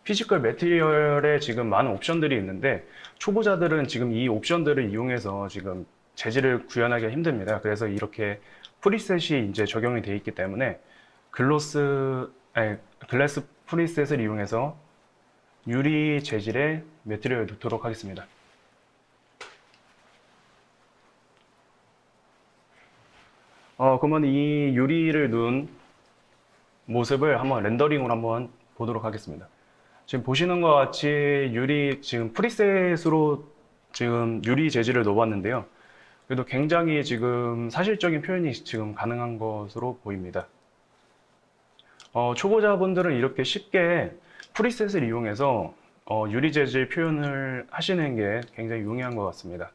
[SPEAKER 3] 피지컬 매트리얼에 지금 많은 옵션들이 있는데 초보자들은 지금 이 옵션들을 이용해서 지금 재질을 구현하기가 힘듭니다. 그래서 이렇게 프리셋이 이제 적용이 되어 있기 때문에 글래스 프리셋을 이용해서 유리 재질의 매트리얼을 넣도록 하겠습니다. 그러면 이 유리를 넣은 모습을 한번 렌더링으로 한번 보도록 하겠습니다. 지금 보시는 것 같이 유리 지금 프리셋으로 지금 유리 재질을 넣어봤는데요. 그래도 굉장히 지금 사실적인 표현이 지금 가능한 것으로 보입니다. 초보자분들은 이렇게 쉽게 프리셋을 이용해서 유리 재질 표현을 하시는 게 굉장히 용이한 것 같습니다.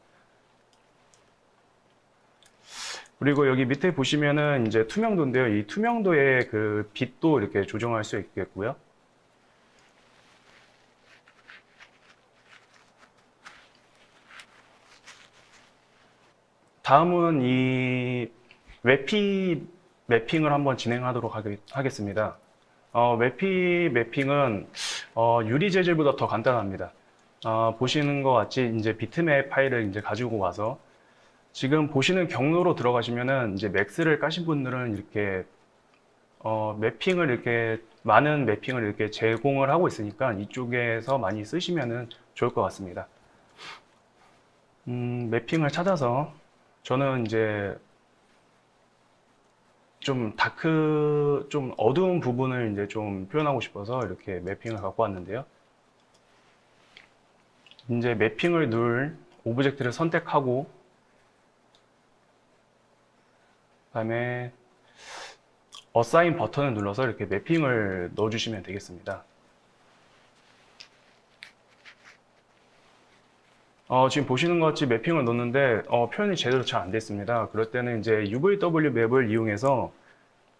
[SPEAKER 3] 그리고 여기 밑에 보시면은 이제 투명도인데요. 이 투명도의 그 빛도 이렇게 조정할 수 있겠고요. 다음은 이 외피 매핑을 한번 진행하도록 하겠습니다. 외피 매핑은 유리 재질보다 더 간단합니다. 보시는 것 같이 이제 비트맵 파일을 이제 가지고 와서 지금 보시는 경로로 들어가시면은 이제 맥스를 까신 분들은 이렇게 매핑을 이렇게 많은 매핑을 이렇게 제공을 하고 있으니까 이쪽에서 많이 쓰시면은 좋을 것 같습니다. 매핑을 찾아서 저는 이제 좀 좀 어두운 부분을 이제 좀 표현하고 싶어서 이렇게 매핑을 갖고 왔는데요. 이제 매핑을 누를 오브젝트를 선택하고 그다음에 어사인 버튼을 눌러서 이렇게 매핑을 넣어주시면 되겠습니다. 지금 보시는 것 같이 매핑을 넣었는데 표현이 제대로 잘 안 됐습니다. 그럴 때는 이제 UVW 맵을 이용해서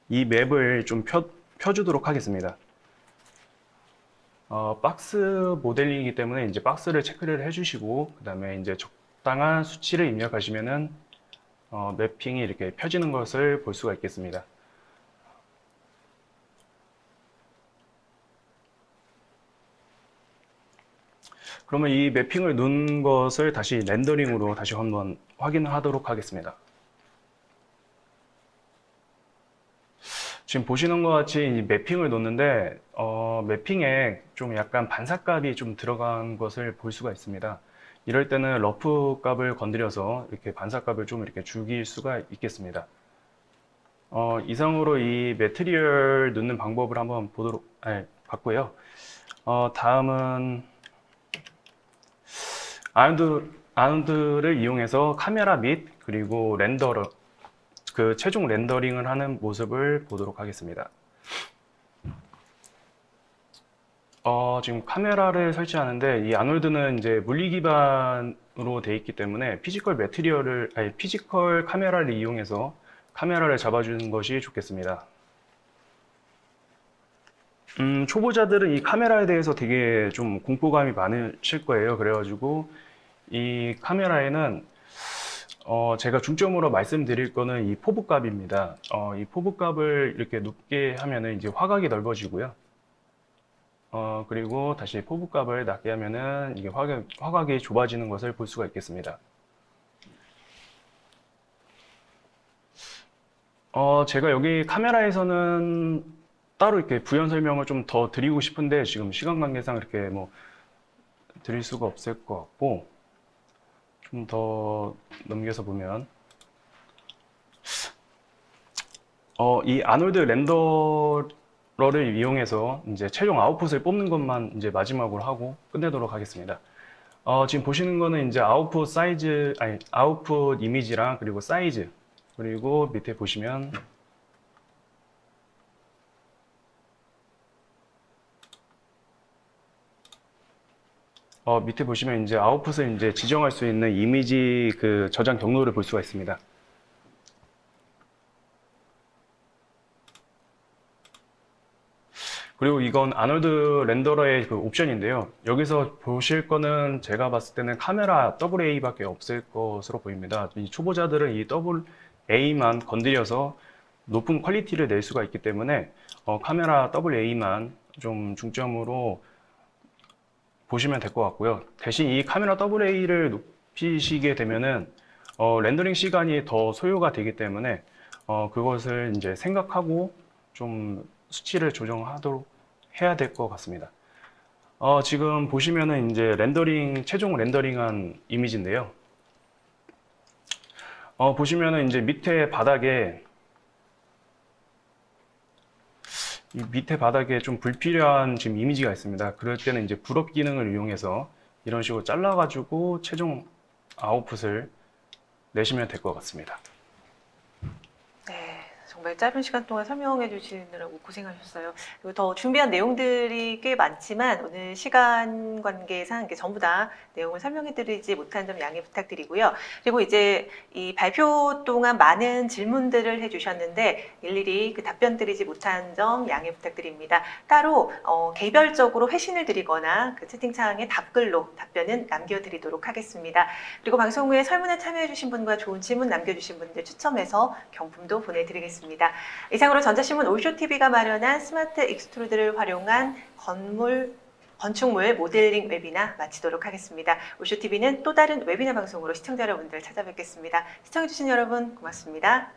[SPEAKER 3] 이 맵을 좀 펴주도록 하겠습니다. 박스 모델링이기 때문에 이제 박스를 체크를 해주시고 그 다음에 이제 적당한 수치를 입력하시면은 매핑이 이렇게 펴지는 것을 볼 수가 있겠습니다. 그러면 이 매핑을 넣은 것을 다시 렌더링으로 다시 한번 확인하도록 하겠습니다. 지금 보시는 것 같이 이 매핑을 넣는데 매핑에 좀 약간 반사값이 좀 들어간 것을 볼 수가 있습니다. 이럴 때는 러프 값을 건드려서 이렇게 반사값을 좀 이렇게 죽일 수가 있겠습니다. 이상으로 이 매트리얼 넣는 방법을 한번 봤고요. 다음은 아노드를 이용해서 카메라 및 그리고 렌더러 그 최종 렌더링을 하는 모습을 보도록 하겠습니다. 지금 카메라를 설치하는데 이 아놀드는 이제 물리 기반으로 되어 있기 때문에 피지컬 카메라를 이용해서 카메라를 잡아주는 것이 좋겠습니다. 초보자들은 이 카메라에 대해서 되게 좀 공포감이 많으실 거예요. 그래가지고 이 카메라에는 제가 중점으로 말씀드릴 거는 이 포부값입니다. 이 포부값을 이렇게 높게 하면은 이제 화각이 넓어지고요. 그리고 다시 포부값을 낮게 하면은 이게 화각이 좁아지는 것을 볼 수가 있겠습니다. 제가 여기 카메라에서는 따로 이렇게 부연 설명을 좀 더 드리고 싶은데 지금 시간 관계상 이렇게 뭐 드릴 수가 없을 것 같고, 좀 더 넘겨서 보면 이 아놀드 렌더러를 이용해서 이제 최종 아웃풋을 뽑는 것만 이제 마지막으로 하고 끝내도록 하겠습니다. 지금 보시는 거는 이제 아웃풋 사이즈, 아니 아웃풋 이미지랑 그리고 사이즈, 그리고 밑에 보시면 밑에 보시면 이제 아웃풋을 이제 지정할 수 있는 이미지 그 저장 경로를 볼 수가 있습니다. 그리고 이건 아놀드 렌더러의 그 옵션인데요. 여기서 보실 거는 제가 봤을 때는 카메라 AA밖에 없을 것으로 보입니다. 이 초보자들은 이 AA만 건드려서 높은 퀄리티를 낼 수가 있기 때문에 카메라 AA만 좀 중점으로 보시면 될 것 같고요. 대신 이 카메라 AA를 높이시게 되면은 렌더링 시간이 더 소요가 되기 때문에 그것을 이제 생각하고 좀 수치를 조정하도록 해야 될 것 같습니다. 지금 보시면은 이제 최종 렌더링한 이미지인데요. 보시면은 이제 밑에 바닥에 좀 불필요한 지금 이미지가 있습니다. 그럴 때는 이제 브롭 기능을 이용해서 이런 식으로 잘라가지고 최종 아웃풋을 내시면 될 것 같습니다.
[SPEAKER 1] 네, 정말 짧은 시간 동안 설명해 주시느라고 고생하셨어요. 그리고 더 준비한 내용들이 꽤 많지만 오늘 시간 관계상 이렇게 전부 다 내용을 설명해 드리지 못한 점 양해 부탁드리고요. 그리고 이제 이 발표 동안 많은 질문들을 해 주셨는데 일일이 그 답변 드리지 못한 점 양해 부탁드립니다. 따로 개별적으로 회신을 드리거나 그 채팅창에 답글로 답변은 남겨드리도록 하겠습니다. 그리고 방송 후에 설문에 참여해 주신 분과 좋은 질문 남겨주신 분들 추첨해서 경품도 보내드리겠습니다. 이상으로 전자신문 올쇼TV가 마련한 스마트 익스트루드를 활용한 건축물 모델링 웨비나 마치도록 하겠습니다. 올쇼TV는 또 다른 웨비나 방송으로 시청자 여러분들 찾아뵙겠습니다. 시청해주신 여러분 고맙습니다.